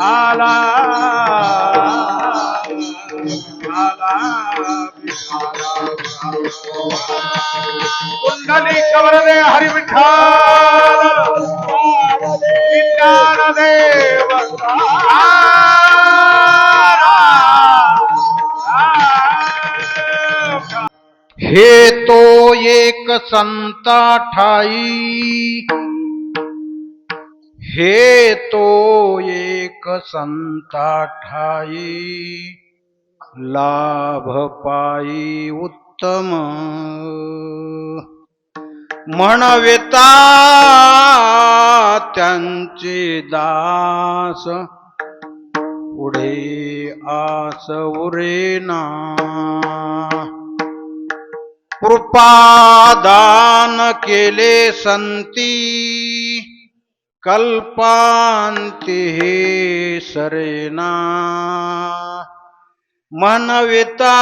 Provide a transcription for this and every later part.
आला कुंडली कवरदे हरि विठ्ठल ज्ञानदेव हे तो एक संता ठाई, हे तो एक संता ठाई, लाभ पायी उत्तम म्हणविता त्यांचे दास, पुढे आस उरेना. कृपादान केले संती, कल्पांती हे सरेना. म्हणविता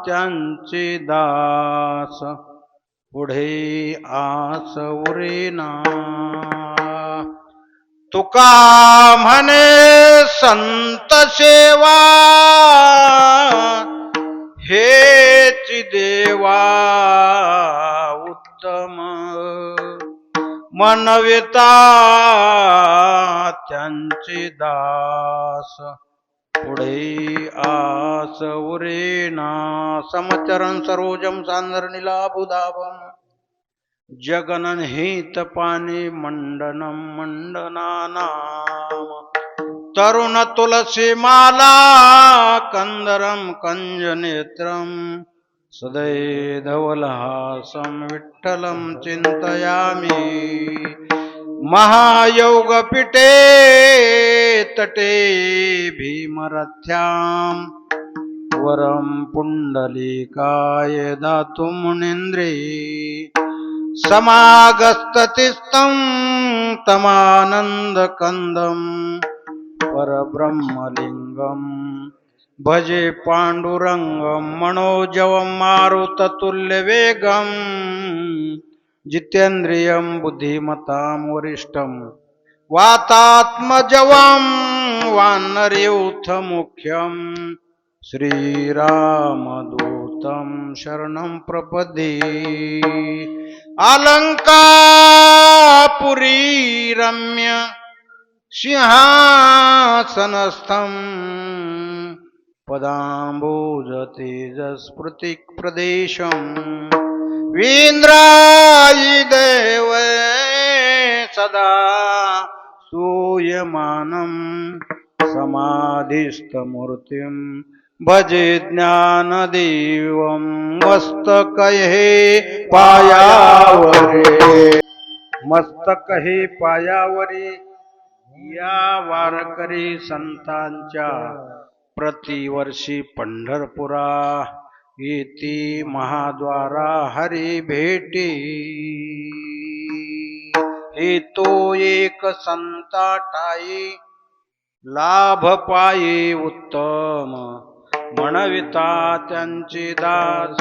त्यांचे दास, पुढे आस उरेना. तुका म्हणे संत सेवा, हेच देवा उत्तम. म्हणविता त्यांचे दास, पुढे आस उरेना. समचरण सरोजम सांदरनीलाभुधावम, जगनन हित पाने मंडनम मंडनानाम. तरुण तुलसी माला कंदरम कंजनेत्रम, सदैधवलहासं विठ्ठलं चिंतयामि. महायोगपीठे तटे भीमरथ्यां, वरं पुंडलीकाय दातुं मुनीन्द्रे. समागस्ततिस्तं तमानन्दकन्दं, परब्रह्मलिङ्गं भजे पाण्डुरङ्गं. मनोजवं मारुततुल्यवेगं, जितेन्द्रियं बुद्धिमतां वरिष्ठं. वातात्मजवं वानरयूथमुख्यं, श्रीरामदूतं शरणं प्रपद्ये. अलंकापुरी रम्य सिंहासनस्थं, पदाम्बुजतेजस्फुटिप्रदेशं. वीन्द्रायिदेवे सदा स्तूयमानं, समाधिस्थमूर्तिं भजे ज्ञानदेवं. मस्तकहे पायावरे, मस्तकहे पायावरे, या वारकरी संतांच्या प्रतिवर्षी पंढरपुरा येती महाद्वारा हरी भेटी. हे तो एक संता ठाई, लाभ पाये उत्तम. म्हणविता त्यांचे दास,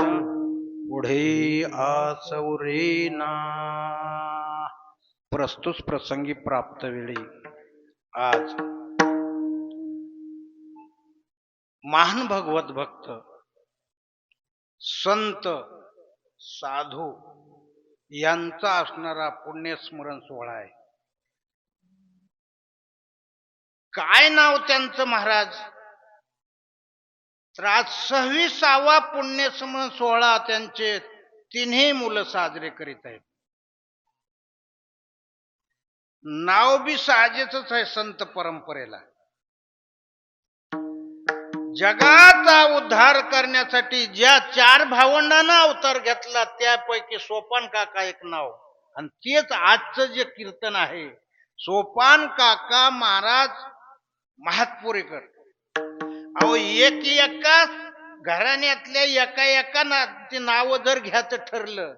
पुढे आस उरेना. प्रस्तुत प्रसंगी प्राप्त वेळी आज महान भगवत भक्त संत साधू यांचा असणारा पुण्यस्मरण सोहळा आहे. काय नाव त्यांचं महाराज? तर आज 26वा पुण्यस्मरण सोहळा त्यांचे तिन्ही मुलं साजरे करीत आहेत. नाव बी साजेच आहे संत परंपरेला. जगाचा उद्धार करण्यासाठी ज्या 4 भावंडांना अवतार घेतला त्यापैकी सोपान काका एक नाव, आणि तेच आजचं जे कीर्तन आहे सोपान काका महाराज महातपुरीकर. अहो एका घराण्यातल्या एका नाव जर घ्यायचं ठरलं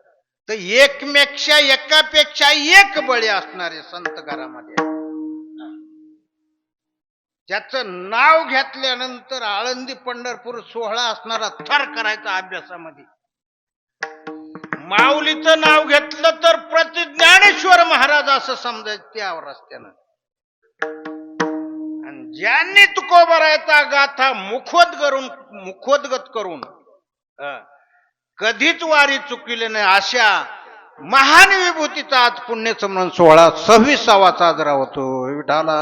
तर एकापेक्षा एक बळी असणारे संत घरामध्ये. त्याचं नाव घेतल्यानंतर आळंदी पंढरपूर सोहळा असणारा थर करायचा अभ्यासामध्ये. माऊलीचं नाव घेतलं तर असं समजायचं त्या रस्त्यानं. आणि ज्यांनी तुकोबरायचा गाथा मुखोद्गत करून कधीच वारी चुकविले नाही अशा महान विभूतीचा आज पुण्यस्मरण सोहळा 26वा साजरा होतो. विठाला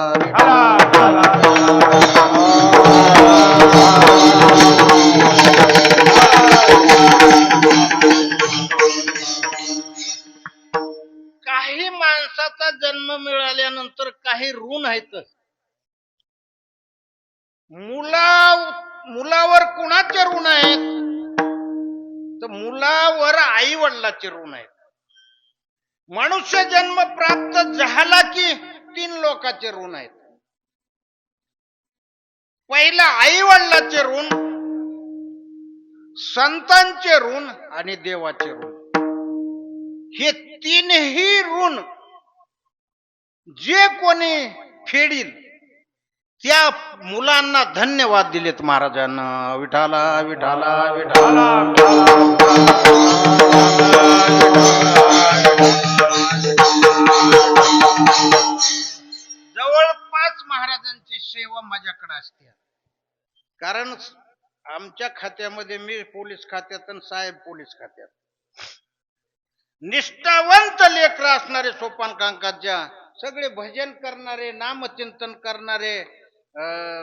काही माणसाचा जन्म मिळाल्यानंतर काही ऋण आहेत. मुलावर कुणाचे ऋण आहेत? तर मुलावर आई वडिलाचे ऋण आहेत. मनुष्य जन्म प्राप्त झाला की 3 लोकांचे ऋण आहेत. पहिला आई वडिलाचे ऋण, संतांचे ऋण आणि देवाचे ऋण. हे 3ही ऋण जे कोणी फेडील त्या मुलांना धन्यवाद दिलेत महाराजांना. विठाला विठाला विठाला जवळपास महाराजांची सेवा माझ्याकडे असते. कारण आमच्या खात्यामध्ये मी पोलीस खात्यात आणि साहेब पोलीस खात्यात. निष्ठावंत लेकर असणारे सोपान कांकाच्या सगळे भजन करणारे नामचिंतन करणारे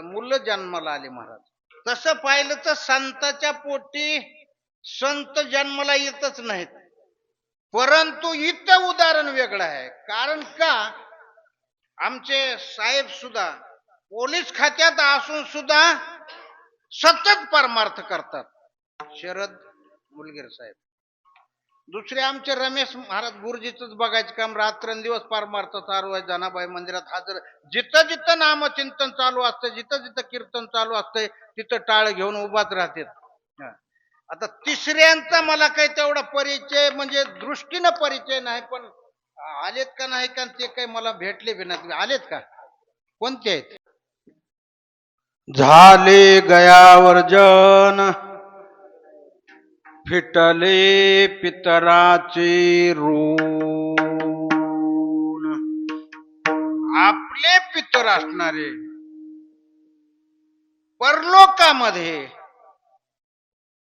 मुलं जन्माला आले महाराज. तसं पाहिलं तर संताच्या पोटी संत जन्माला येतच नाहीत. परंतु इथं उदाहरण वेगळं आहे. कारण का आमचे साहेब सुद्धा पोलीस खात्यात असून सुद्धा सतत परमार्थ करतात. शरद मुलगीर साहेब. दुसरे आमचे रमेश महाराज गुरुजीच बघायचं काम रात्रंदिवस परमार्थ चालू आहे. जनाबाई मंदिरात हजर. जिथं जिथं नामचिंतन चालू असतं, जिथं जिथं कीर्तन चालू असतंय तिथं टाळ घेऊन उभाच राहतात. आता तिसऱ्यांचा मला काही तेवढा परिचय म्हणजे दृष्टीनं परिचय नाही. पण आलेत का नाही का ते काही मला भेटले बी नाही. आलेत का? कोणते आहेत? झाले गयावर्जन फिटले पितराचे ऋण. आपले पितर असणारे परलोकामध्ये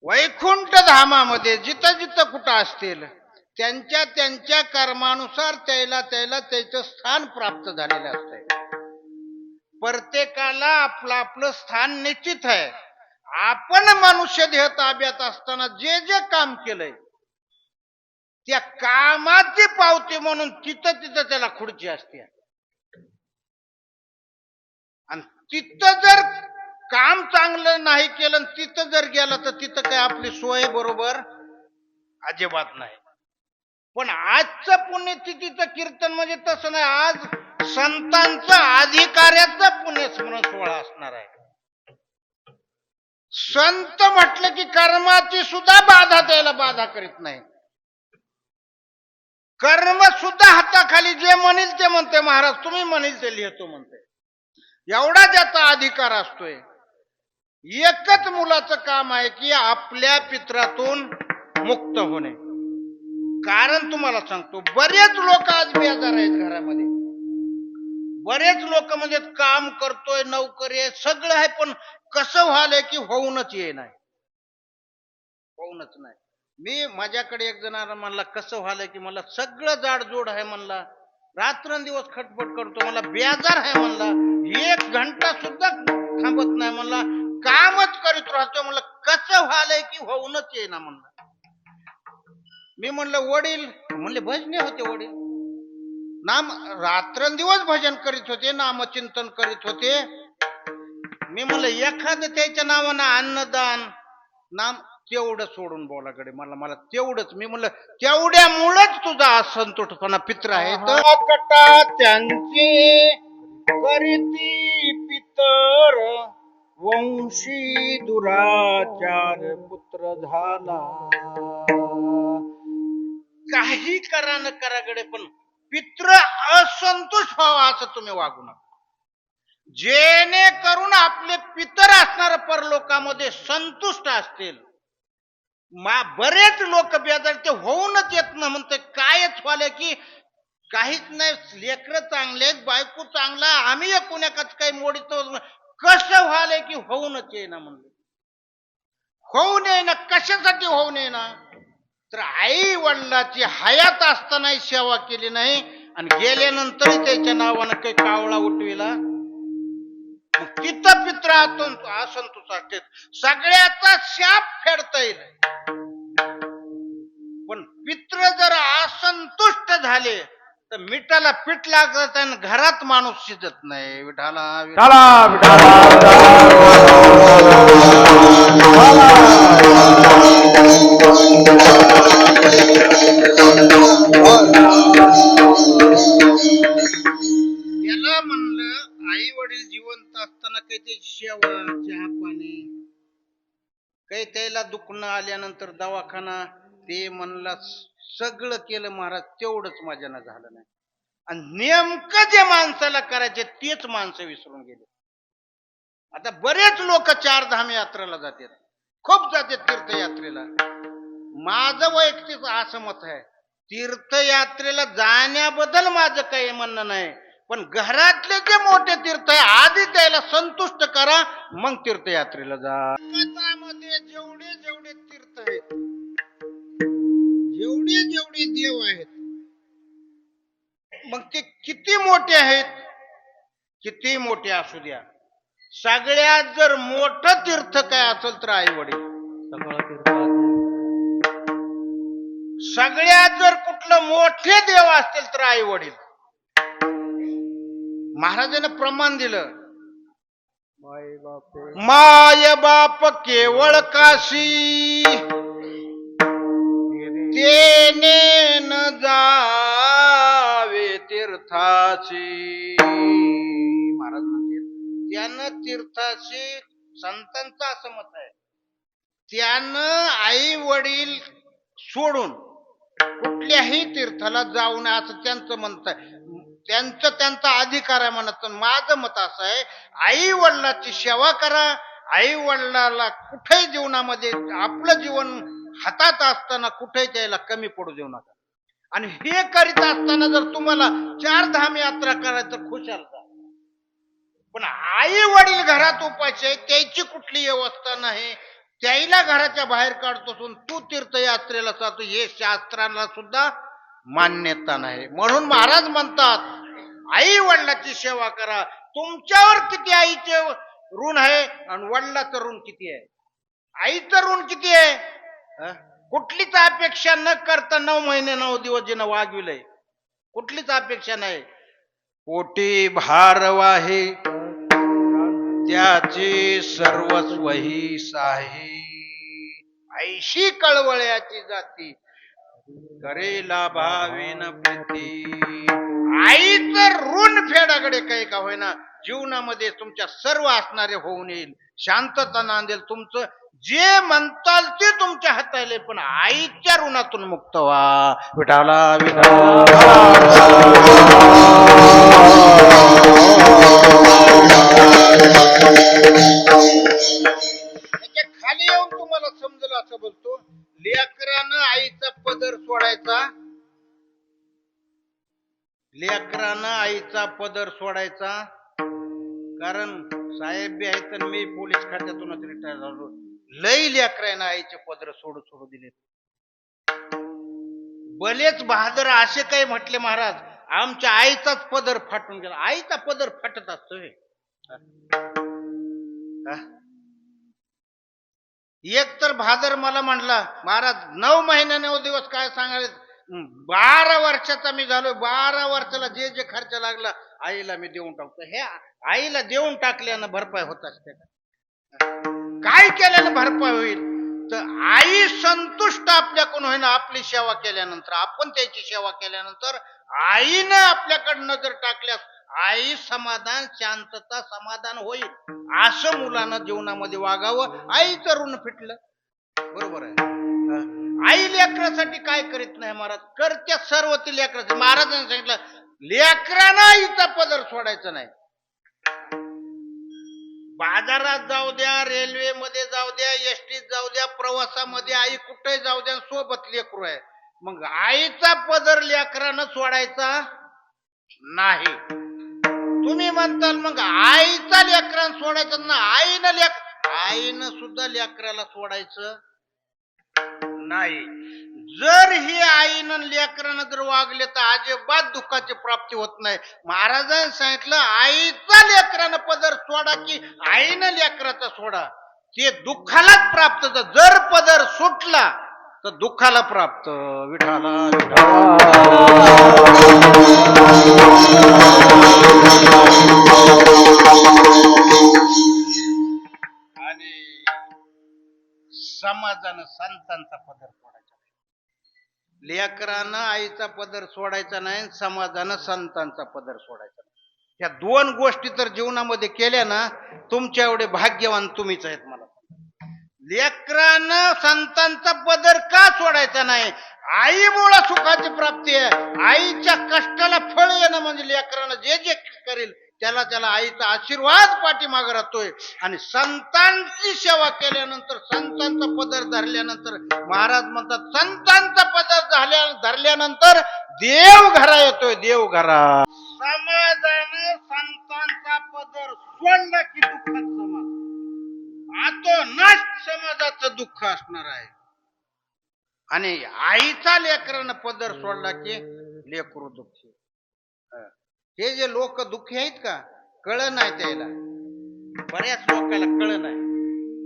वैकुंठ धामामध्ये जिथं जिथं कुठं असतील त्यांच्या त्यांच्या कर्मानुसार त्याला त्याचं स्थान प्राप्त झालेलं असतंय. प्रत्येकाला आपलं आपलं स्थान निश्चित आहे. आपण मनुष्य देह ताब्यात असताना जे जे काम केलंय त्या कामाची पावती म्हणून तिथं तिथं त्याला खुर्ची असते. आणि तिथं जर काम चांगलं नाही केलं तिथं जर गेलं तर तिथं काय आपली सोय बरोबर अजिबात नाही. पण आजचं पुण्यतिथीचं कीर्तन म्हणजे तसं नाही. आज संतांचा अधिकाऱ्याचा पुण्यस्मरण सोहळा असणार आहे. संत म्हटलं की कर्माची सुद्धा बाधा द्यायला बाधा करीत नाही. कर्म सुद्धा हाताखाली जे म्हणेल ते म्हणते महाराज. तुम्ही म्हणेल ते लिहितो म्हणते. एवढा ज्याचा अधिकार असतोय. एकच मुलाचं काम आहे की आपल्या पित्रातून मुक्त होणे. कारण तुम्हाला सांगतो बरेच लोक आज बेजार आहेत घरामध्ये. बरेच लोक म्हणजे काम करतोय नोकरी आहे सगळं आहे पण कसं व्हायलंय की होऊनच नाही. होऊनच नाही. मी माझ्याकडे एक जणांना म्हणला कसं व्हायलंय की मला सगळं जाडजोड आहे म्हणला. रात्रंदिवस खटपट करतो मला बेजार आहे म्हणला. 1 घंटा सुद्धा थांबत नाही म्हणला. कामच करीत राहतो म्हणलं. कसं व्हायलंय की होऊनच ना म्हणला. मी म्हणलं वडील म्हणले भजने होते. वडील रात्रंदिवस भजन करीत होते नामचिंतन करीत होते. मी म्हणलं एखादं त्याच्या नावानं अन्नदान नाम तेवढं सोडून बोलाकडे मला तेवढंच. मी म्हणलं तेवढ्यामुळेच तुझा असंतोषपणा पित्र आहे. कटा त्यांचे करीती पितर वंशी दुराचार पुत्र झाला. काही करा न कराकडे पण पित्र असंतोष व्हावा असं तुम्ही वागू नका. जेणेकरून आपले पितर असणार परलोकामध्ये संतुष्ट असतील. बरेच लोक बेजार ते होऊनच येत ना म्हणते. कायच व्हायला की काहीच नाही, लेकरं चांगले आहेत, बायको चांगला, आम्ही एकुण्याकाच काही मोडीतो. कसं व्हायलंय की होऊनच येईना म्हणलं. होऊ नये ना, कशासाठी होऊ नये ना? तर आई वडिलाची हयात असतानाही सेवा केली नाही आणि गेल्यानंतरही त्याच्या नावानं काही कावळा उठविला, मग तिथं पित्र असंतोष असते. सगळ्याचा शाप फेडता येईल, पण पित्र जर असंतुष्ट झाले तर मिठाला पीठ लागत आणि घरात माणूस शिजत नाही. विठाला विठाला त्याला म्हणलं आई वडील जिवंत असताना काही ते सेवा, चहा पाणी, काही त्याला दुखणं आल्यानंतर दवाखाना, ते म्हणला सगळं केलं महाराज, तेवढंच माझ्यानं झालं नाही. आणि नेमकं जे माणसाला करायचे तेच माणसं विसरून गेले. आता बरेच लोक चार धाम यात्रेला जातात, खूप जातात तीर्थयात्रेला. माझं वैयक्तिक असं मत आहे, तीर्थयात्रेला जाण्याबद्दल माझं काही म्हणणं नाही, पण घरातले जे मोठे तीर्थ आहे आधी त्याला संतुष्ट करा, मग तीर्थयात्रेला जा. जगामध्ये जेवढे जेवढे तीर्थ आहेत, जेवढे जेवढे देव आहेत, मग ते किती मोठे आहेत, किती मोठे असू द्या, सगळ्यात जर मोठं तीर्थ काय असेल तर आई वडील. सगळ्यात जर कुठलं मोठे देव असतील तर आई वडील. महाराजांना प्रमाण दिलं, माय बाप केवळ काशी, तेने न जावे तीर्थाची. महाराज म्हणते त्यानं तीर्थाची, संतांचं असं मत आहे, त्यानं आई वडील सोडून कुठल्याही तीर्थाला जाऊ नये असं त्यांचं म्हणत आहे. त्यांचा अधिकार आहे म्हणत. माझं मत असं आहे, आई वडिलाची सेवा करा. आई वडिलाला कुठेही जीवनामध्ये आपलं जीवन हातात असताना कुठेही त्याला कमी पडू देऊ नका. आणि हे करीत असताना जर तुम्हाला चार धाम यात्रा करायचं तर खुशाल जा, पण आई वडील घरात उपाशी, त्याची कुठली व्यवस्था नाही, त्याला घराच्या बाहेर काढतो, तू तीर्थयात्रेला जातो, हे शास्त्राला सुद्धा मान्यता नाही. म्हणून महाराज म्हणतात आई वडिलाची सेवा करा. तुमच्यावर किती आईचे ऋण आहे आणि वडिलाचं ऋण किती आहे? आईचं ऋण किती आहे? कुठलीच अपेक्षा न करता 9 महिने 9 दिवस जिनं वागविलंय, कुठलीच अपेक्षा नाही. पोटी भारवाहे त्याचे सर्वस्वही साही, ऐशी कळवळ्याची जाती करेला भावेन प्रीती. आईचं ऋण फेडाकडे काही का होईना जीवनामध्ये तुमच्या सर्व असणारे होऊन येईल, शांतता नांदेल, तुमचं जे म्हणताल ते तुमच्या हाताले, पण आईच्या ऋणातून मुक्त व्हा. विठाला खाली येऊन तुम्हाला समजलं असं बोलतो. लेकरानं आईचा पदर सोडायचा, लेकरानं आईचा पदर सोडायचा. कारण साहेब बी आहेत आणि मी पोलीस खात्यातूनच रिटायर झालो, लई लेकरानं आईचे पदर सोडू दिले. बलेच बहादर असे काही म्हटले महाराज, आमच्या आईचाच पदर फाटून गेला. आईचा पदर फाटत असतोय. एक तर बहादर मला म्हणला, महाराज 9 महिने 9 दिवस काय सांगायचे, 12 वर्षाचा मी झालोय, 12 वर्षाला जे जे खर्च लागला आईला मी देऊन टाकतो. हे आईला देऊन टाकल्यानं भरपाई होत असते का? काय केल्यानं भरपाई होईल? तर आई संतुष्ट आपल्याकडून होईना, आपली सेवा केल्यानंतर, आपण त्याची सेवा केल्यानंतर आईनं आपल्याकडे नजर टाकल्यास आई समाधान, शांतता, समाधान होईल. असं मुलानं जीवनामध्ये वागावं. आईचं ऋण फिटलं, बरोबर आहे. आई लेकरासाठी काय करीत नाही महाराज, करत्या सर्व ती लेकरासाठी. महाराजांनी सांगितलं लेकरानं आईचा पदर सोडायचा नाही. बाजारात जाऊ द्या, रेल्वे मध्ये जाऊ द्या, एसटीत जाऊ द्या, प्रवासामध्ये आई कुठे जाऊ द्या, सोबत लेकरू आहे, मग आईचा पदर लेकरानं सोडायचा नाही. तुम्ही म्हणताल मग आईचा लेकरांना सोडायचं ना, आईनं सुद्धा लेकराला सोडायचं नाही. जर ही आईनं लेकरानं जर वागले तर अजिबात दुःखाची प्राप्ती होत नाही. महाराजांनी सांगितलं आईचा लेकरानं पदर सोडा की आईनं लेकराचा सोडा, ते दुःखालाच प्राप्त. जर पदर सुटला तर दुःखाला प्राप्त. विठाला आणि समाजानं संतांचा पदर सोडायचा. लेकरानं आईचा पदर सोडायचा नाही, समाजानं संतांचा पदर सोडायचा नाही. या दोन गोष्टी तर जीवनामध्ये केल्या ना, तुमच्या एवढे भाग्यवान तुम्हीच आहेत. मला लेकरानं संतांचा पदर का सोडायचा नाही? आईमुळे सुखाची प्राप्ती आहे. आईच्या कष्टाला फळ येणं म्हणजे लेकरानं जे जे करेल त्याला त्याला आईचा आशीर्वाद पाठीमागे राहतोय. आणि संतांची सेवा केल्यानंतर, संतांचा पदर धरल्यानंतर, महाराज म्हणतात संतांचा पदर धरल्यानंतर देव घरा येतोय. देव घरा. समाजानं संतांचा पदर सोडला की दुःखात समाज आतो नष्ट समाजाचं दुःख असणार आहे. आणि आईचा लेकरानं पदर सोडला की लेकरू दुःखी. हे जे लोक दुःखी आहेत का, कळ नाही त्याला. बऱ्याच लोकांना कळ नाही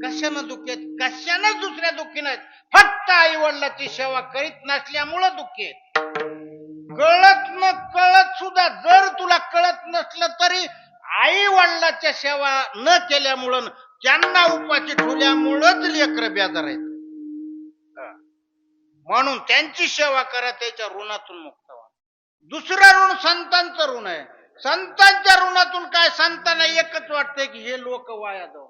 कशानं दुःखी आहेत, कशानं दुसऱ्या दुःखी नाहीत. फक्त आई वडिलाची सेवा करीत नसल्यामुळं दुःखी आहेत. कळत न कळत सुद्धा, जर तुला कळत नसलं तरी आई वडिलाच्या सेवा न केल्यामुळं, त्यांना उपाशी ठेवल्यामुळंच लेकर बेजार आहेत. म्हणून त्यांची सेवा करा, त्याच्या ऋणातून मुक्त व्हा. दुसरं ऋण संतांचं ऋण आहे. संतांच्या ऋणातून काय, संतांना एकच वाटतंय की हे लोक वाया जाऊ,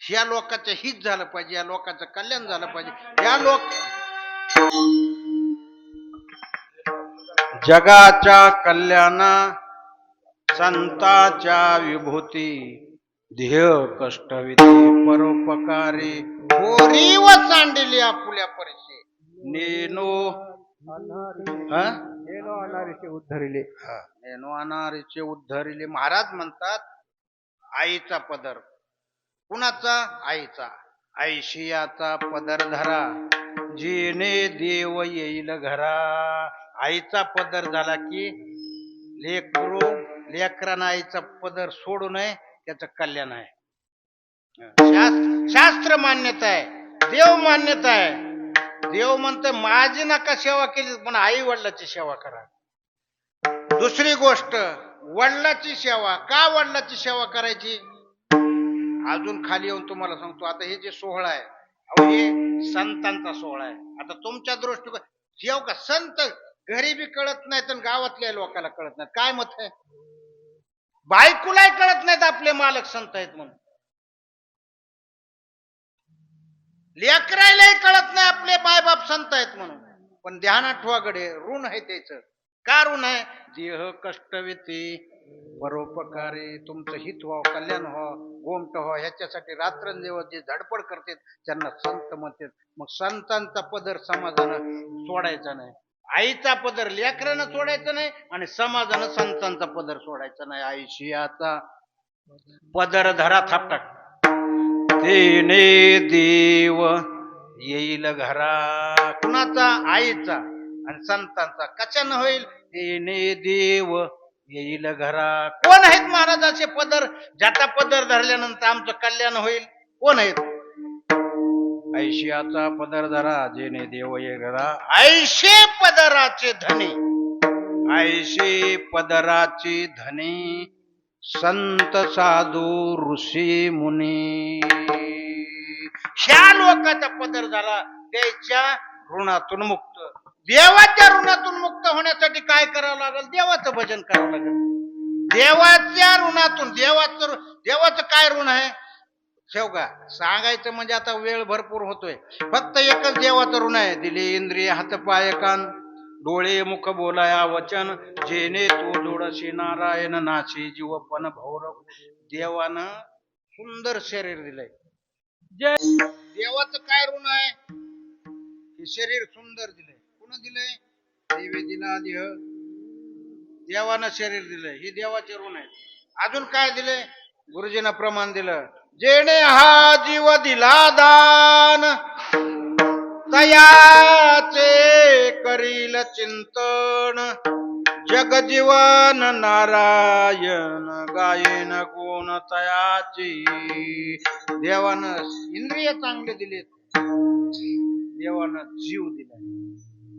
या लोकांचं हित झालं पाहिजे, या लोकांचं कल्याण झालं पाहिजे. या लोक जगाच्या कल्याणा संताच्या विभूती, ध्येय कष्टविधी परोपकारी, होरी व सांडिली आपुल्या परिसे, नेनो अनारीचे उद्धरिले. नेनो अनारीचे उद्धरिले. महाराज म्हणतात आईचा पदर. कुणाचा? आईचा. आईशियाचा पदर धरा, जेणे देव येईल घरा. आईचा पदर झाला की लेकरांना आईचा पदर सोडू नये, त्याचं कल्याण आहे. शास्त्र मान्यता आहे, देव मान्यता आहे. देव म्हणते माझी नका सेवा केली पण आई वडिलाची सेवा करा. दुसरी गोष्ट, वडिलाची सेवा. का वडिलाची सेवा करायची? अजून खाली येऊन तुम्हाला सांगतो. आता हे जे सोहळा आहे, अहो हे संतांचा सोहळा आहे. आता तुमच्या दृष्टीकोन जेव का संत घरी बी कळत नाहीत आणि गावातल्या लोकांना कळत नाहीत. काय मत आहे? बायकोलाही कळत नाहीत आपले मालक संत आहेत म्हणून. लेकरायलाही कळत नाही आपले मायबाप संत आहेत म्हणून. पण ध्यानात ठेवा गडे, ऋण आहे त्याचं. का ऋण आहे? देह कष्टविती परोपकारी, तुमचं हित व्हावं, कल्याण व्हावं, गोमट व्हावं, ह्याच्यासाठी रात्रंदिवस जे धडपड करतात त्यांना संत म्हणतात. मग संतांचा पदर समाजानं सोडायचा नाही, आईचा पदर लेकरानं सोडायचा नाही, आणि समाजानं संतांचा पदर सोडायचा नाही. आईशियाचा पदर धरा, थापटाक, तेने देव येईल घरा. कुणाचा? आईचा आणि संतांचा. कशानं होईल? तेने देव येईल घरा. कोण आहेत महाराजाचे पदर? ज्याचा पदर धरल्यानंतर आमचं कल्याण होईल? कोण आहेत? ऐशियाचा पदर धरा, जेणे देव येईल घरा. ऐशे पदराचे धनी, ऐशे पदराचे धनी, संत साधू ऋषी मुनी. ह्या लोकांचा पदर झाला, त्याच्या ऋणातून मुक्त. देवाच्या ऋणातून मुक्त होण्यासाठी काय करावं लागेल? देवाचं भजन करावं लागेल. देवाच्या ऋणातून. देवाचं काय ऋण आहे? शेवगा सांगायचं म्हणजे आता वेळ भरपूर होतोय. फक्त एकच देवाचं ऋण आहे. दिले इंद्रिय हात पाय कान, डोळे मुख बोलाया वचन, जेणे तो जोडशी नारायण नाशी जीवपन भौरव. देवानं सुंदर शरीर दिलंय. देवाचं काय ऋण आहे? हे शरीर सुंदर दिलंय. कोण दिलंय? देवे दिला देह देवानं शरीर दिलंय, ही देवाचे ऋण आहे. अजून काय दिलंय? गुरुजींना प्रमाण दिलं, जेणे हा जीव दिला दान, तयाचे करील चिंतन, जगजीवन नारायण गायन गुण तयाची. देवानं इंद्रिय चांगले दिलेत, देवानं जीव दिलाय.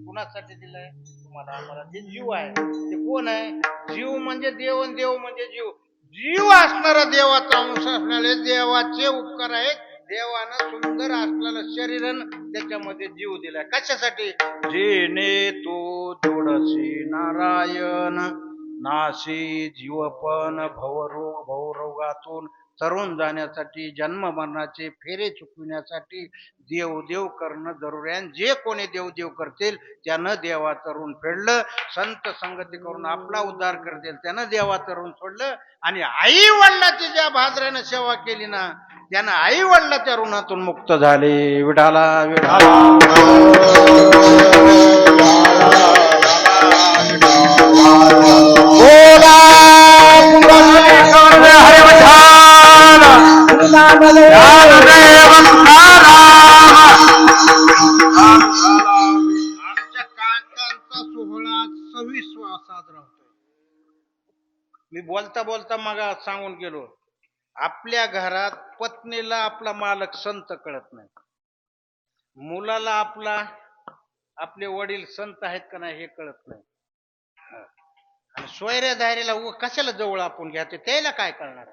कुणासाठी दिलाय? तुम्हाला आम्हाला. जे जीव आहे ते कोण आहे? जीव म्हणजे देव आणि देव म्हणजे जीव. जीव असणारा देवाचा अंश असणारे देवाचे उपकार आहेत. देवानं सुंदर असलेलं शरीर त्याच्यामध्ये जीव दिलाय. कशासाठी? जेणे तो जोडसी नारायण, नाशी जीवपण भवरोगातून तरुण जाण्यासाठी, जन्म मरणाचे फेरे चुकविण्यासाठी देव देव करणं जरूर आहे. जे कोणी देव देव करतील त्यानं देवाचं ऋण फेडलं. संत संगती करून आपला उद्धार करतील त्यानं देवाचं ऋण सोडलं. आणि आई वडिलाची ज्या भाद्रानं सेवा केली ना, त्यानं आई वडिलाच्या ऋणातून मुक्त झाले. विठाला विठाला आमच्या काकांचा सोहळा 26वा साजरा होतोय. मी बोलता बोलता मग सांगून गेलो, आपल्या घरात पत्नीला आपला मालक संत कळत नाही, मुलाला आपले वडील संत आहेत का नाही हे कळत नाही, आणि सोयऱ्या दायऱ्याला कशाला जवळ आपण घ्यायचे त्याला काय कळणार?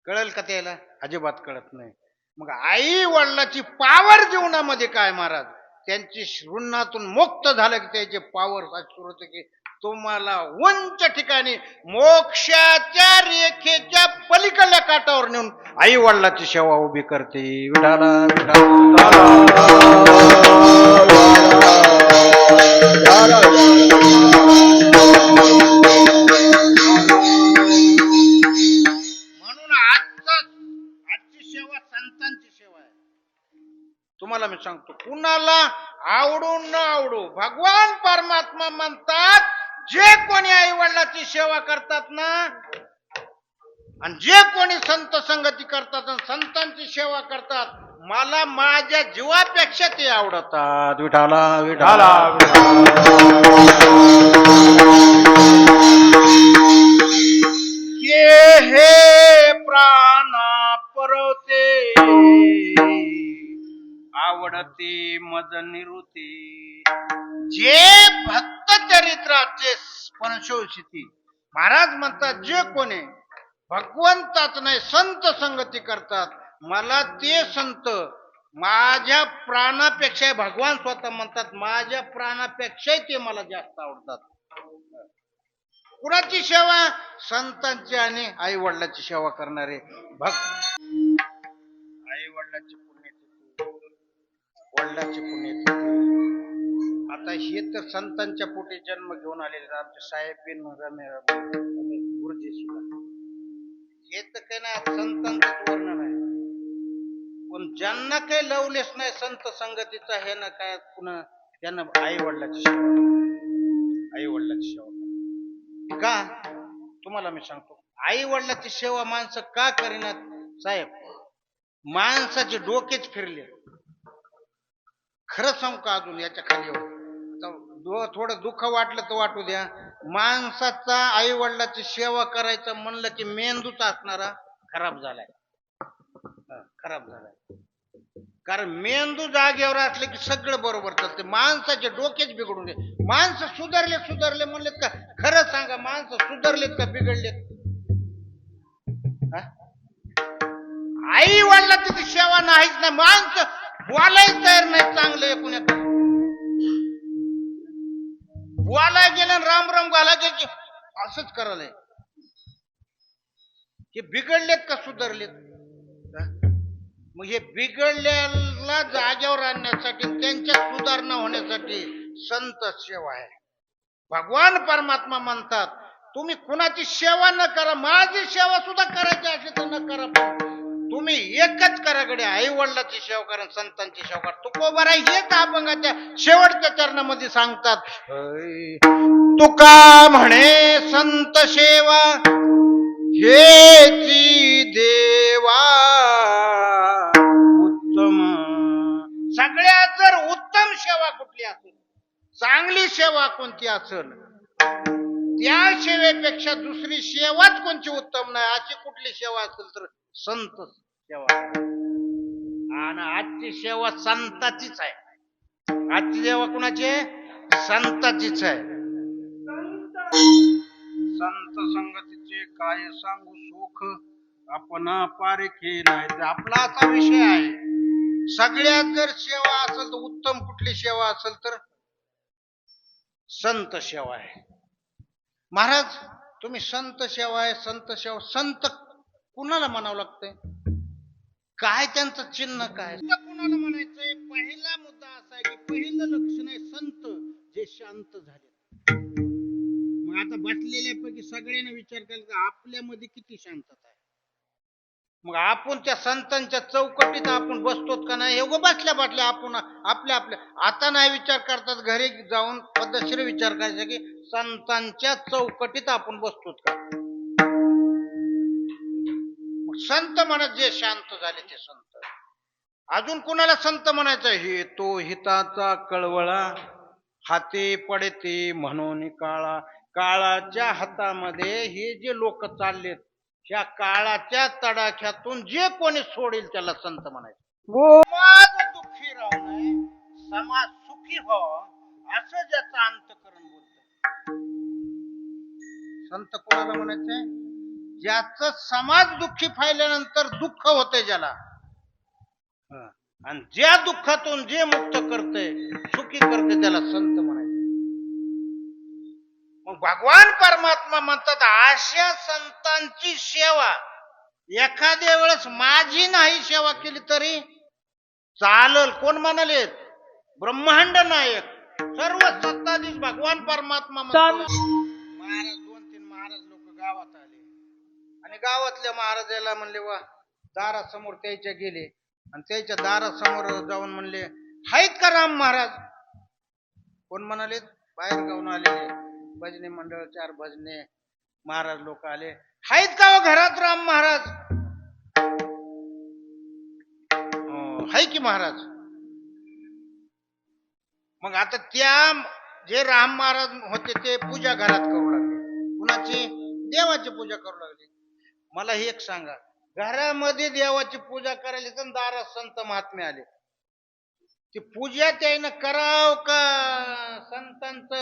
कळेल का त्याला? अजिबात कळत नाही. मग आई वडिलाची पावर जीवनामध्ये काय महाराज? त्यांची ऋणातून मुक्त झालं की त्याचे पावर सुरू होते की तुम्हाला उंच ठिकाणी मोक्षाच्या रेखेच्या पलीकडल्या काठावर नेऊन आई वडिलाची सेवा उभी करते. विठाला म्हणून आजची सेवा संतांची सेवा आहे. तुम्हाला मी सांगतो, कुणाला आवडून न आवडू, भगवान परमात्मा म्हणतात जे कोणी आई वडिलाची सेवा करतात ना, आणि जे कोणी संत संगती करतात आणि संतांची सेवा करतात, मला माझ्या जीवापेक्षा ते आवडतात. विठाला विठाला हे प्राणा परवते आवडते मज निवृत्ती. जे भक्त चरित्राचे स्पर्शोषिती महाराज म्हणतात, जे कोणी भगवंताच नाही संत संगती करतात, मला ते संत माझ्या प्राणापेक्षा, भगवान स्वतः म्हणतात माझ्या प्राणापेक्षा ते मला जास्त आवडतात. कुणाची सेवा? संतांची आणि आई वडिलाची सेवा करणारे भक्त. आई वडिलाची पुण्यतिथी, वडिलाची पुण्यतिथी. आता हे तर संतांच्या पोटी जन्म घेऊन आलेले आमचे साहेब बिन गुरुजी सुद्धा, हे तर काही नाही संतांचं वर्णन आहे. पण ज्यांना काही लवलेस नाही संत संगतीचा हे ना काय, पुन्हा त्यांना आई वडिलाची सेवा, आई वडिलाची सेवा का? तुम्हाला मी सांगतो, आई वडिलाची सेवा माणसं का करीनात साहेब? माणसाचे डोकेच फिरले. खरं सांगू का? अजून याच्या खाली थोडं दुःख वाटलं तर वाटू द्या, माणसाचा आई वडिलाची सेवा करायचं म्हणलं की मेंदूच असणारा खराब झालाय, खराब झालाय. कारण मेंदू जागेवर असले की सगळं बरोबर चालते. माणसाचे डोकेच बिघडून दे. माणसं सुधारले म्हणलेत का? खरं सांगा, माणसं सुधारलेत का बिघडलेत? आई वडिलाची सेवा नाहीच ना, माणसं बोलायला तयार नाही चांगलं. पुण्यात बोलायला गेलं राम राम घाला की असंच करायला. हे बिघडलेत का सुधारलेत? मग हे बिघडलेला जागेवर आणण्यासाठी, त्यांच्या सुधारणा होण्यासाठी संत सेवा आहे. भगवान परमात्मा म्हणतात तुम्ही कुणाची सेवा न करा, माझी सेवा सुद्धा करायची असेल तर न करा, तुम्ही एकच करा गड्या, आई वडिलांची सेवा करा, संतांची सेवा करा. तुकोबाराय हेच अभंगाच्या शेवटच्या चरणामध्ये सांगतात. तुका म्हणे संत सेवा हेची देवा उत्तम. सगळ्यात जर उत्तम सेवा कुठली असेल, चांगली सेवा कोणती असेल, त्या सेवेपेक्षा दुसरी सेवाच कोणती उत्तम नाही. अशी कुठली सेवा असेल तर संत सेवा. आणि आजची सेवा संताचीच आहे. आजची सेवा कुणाची आहे? संताचीच आहे. संत संगतीचे काय सांगू सुख, आपण पारखे नाही. आपला असा विषय आहे. सगळ्यात जर सेवा असेल तर उत्तम कुठली सेवा असेल तर संत सेवा आहे. महाराज तुम्ही संत सेवा आहे, संत सेवा. संत कुणाला म्हणावं लागतंय? काय त्यांचं चिन्ह काय? कुणाला म्हणायचंय? पहिला मुद्दा असा आहे की पहिलं लक्षण आहे संत जे शांत झाले. मग आता बसलेल्यापैकी सगळ्यांनी विचार केला की आपल्यामध्ये किती शांतता आहे. मग आपण त्या संतांच्या चौकटीत आपण बसतोत का नाही? हे बसल्या बसल्या आपण आपल्या आता नाही विचार करतात, घरी जाऊन पद्धतशीर विचार करायचा की संतांच्या चौकटीत आपण बसतोत का. संत म्हणत जे शांत झाले ते संत. अजून कुणाला संत म्हणायचं? हे तो हिताचा कळवळा, हाती पडते म्हणून काळा. काळाच्या हातामध्ये हे जे लोक चाललेत, ह्या काळाच्या तडाख्यातून जे कोणी सोडेल त्याला संत म्हणायचं. समाज दुःखी राहू नये, समाज सुखी व्हावा असं ज्याचं अंतःकरण बोलत. संत कोणाला म्हणायचंय? ज्याचं समाज दुःखी पाहिल्यानंतर दुःख होते ज्याला, आणि ज्या दुःखातून जे मुक्त करते, सुखी करते, त्याला संत म्हणायचं. मग भगवान परमात्मा म्हणतात अशा संतांची सेवा एखाद्या वेळेस माझी नाही सेवा केली तरी चालल. कोण म्हणाले? ब्रह्मांड नायक सर्व सत्ताधीश भगवान परमात्मा म्हणतात. महाराज 2-3 महाराज लोक गावात आले आणि गावातल्या महाराजाला म्हणले वा, दारासमोर त्याच्या गेले आणि त्याच्या दारासमोर जाऊन म्हणले आहेत का राम महाराज? कोण म्हणाले? बाहेर गावून आलेले भजनी मंडळ, 4 भजने महाराज लोक आले. आहेत का हो घरात राम महाराज? हाय की महाराज. मग आता त्या जे राम महाराज होते ते पूजा घरात करू लागले. कुणाची? देवाची पूजा करू लागले. मला हे एक सांगा, घरामध्ये देवाची पूजा करायला तर दारात संत महात्मे आले, ती पूजा त्याने कराव का संतांचं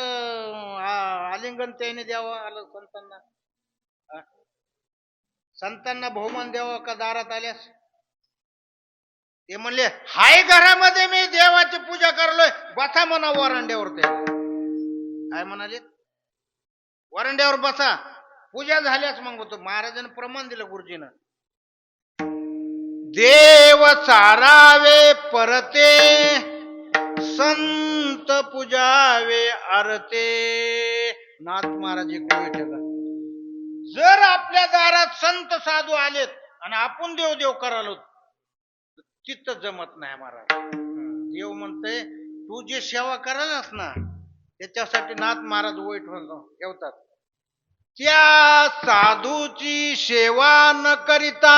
आलिंगन त्याने द्यावं आलं संतांना? संतांना बहुमान द्यावं का दारात आल्यास? ते म्हणले हाय घरामध्ये मी देवाची पूजा करलोय, बसा म्हणा वरांड्यावर. ते काय म्हणाले? वरांड्यावर बसा, पूजा झाल्यास मग होतो. महाराजांनी प्रमाण दिलं गुरुजीनं. देव चारावे परते, संत पूजावे आरते. नाथ महाराज एक ठेवा. जर आपल्या दारात संत साधू आलेत आणि आपण देव देव करालो, तिथं जमत नाही महाराज. देव म्हणते तू जे सेवा करायलास ना त्याच्यासाठी नाथ महाराज वाईट ठेवतात. त्या साधूची सेवा न करिता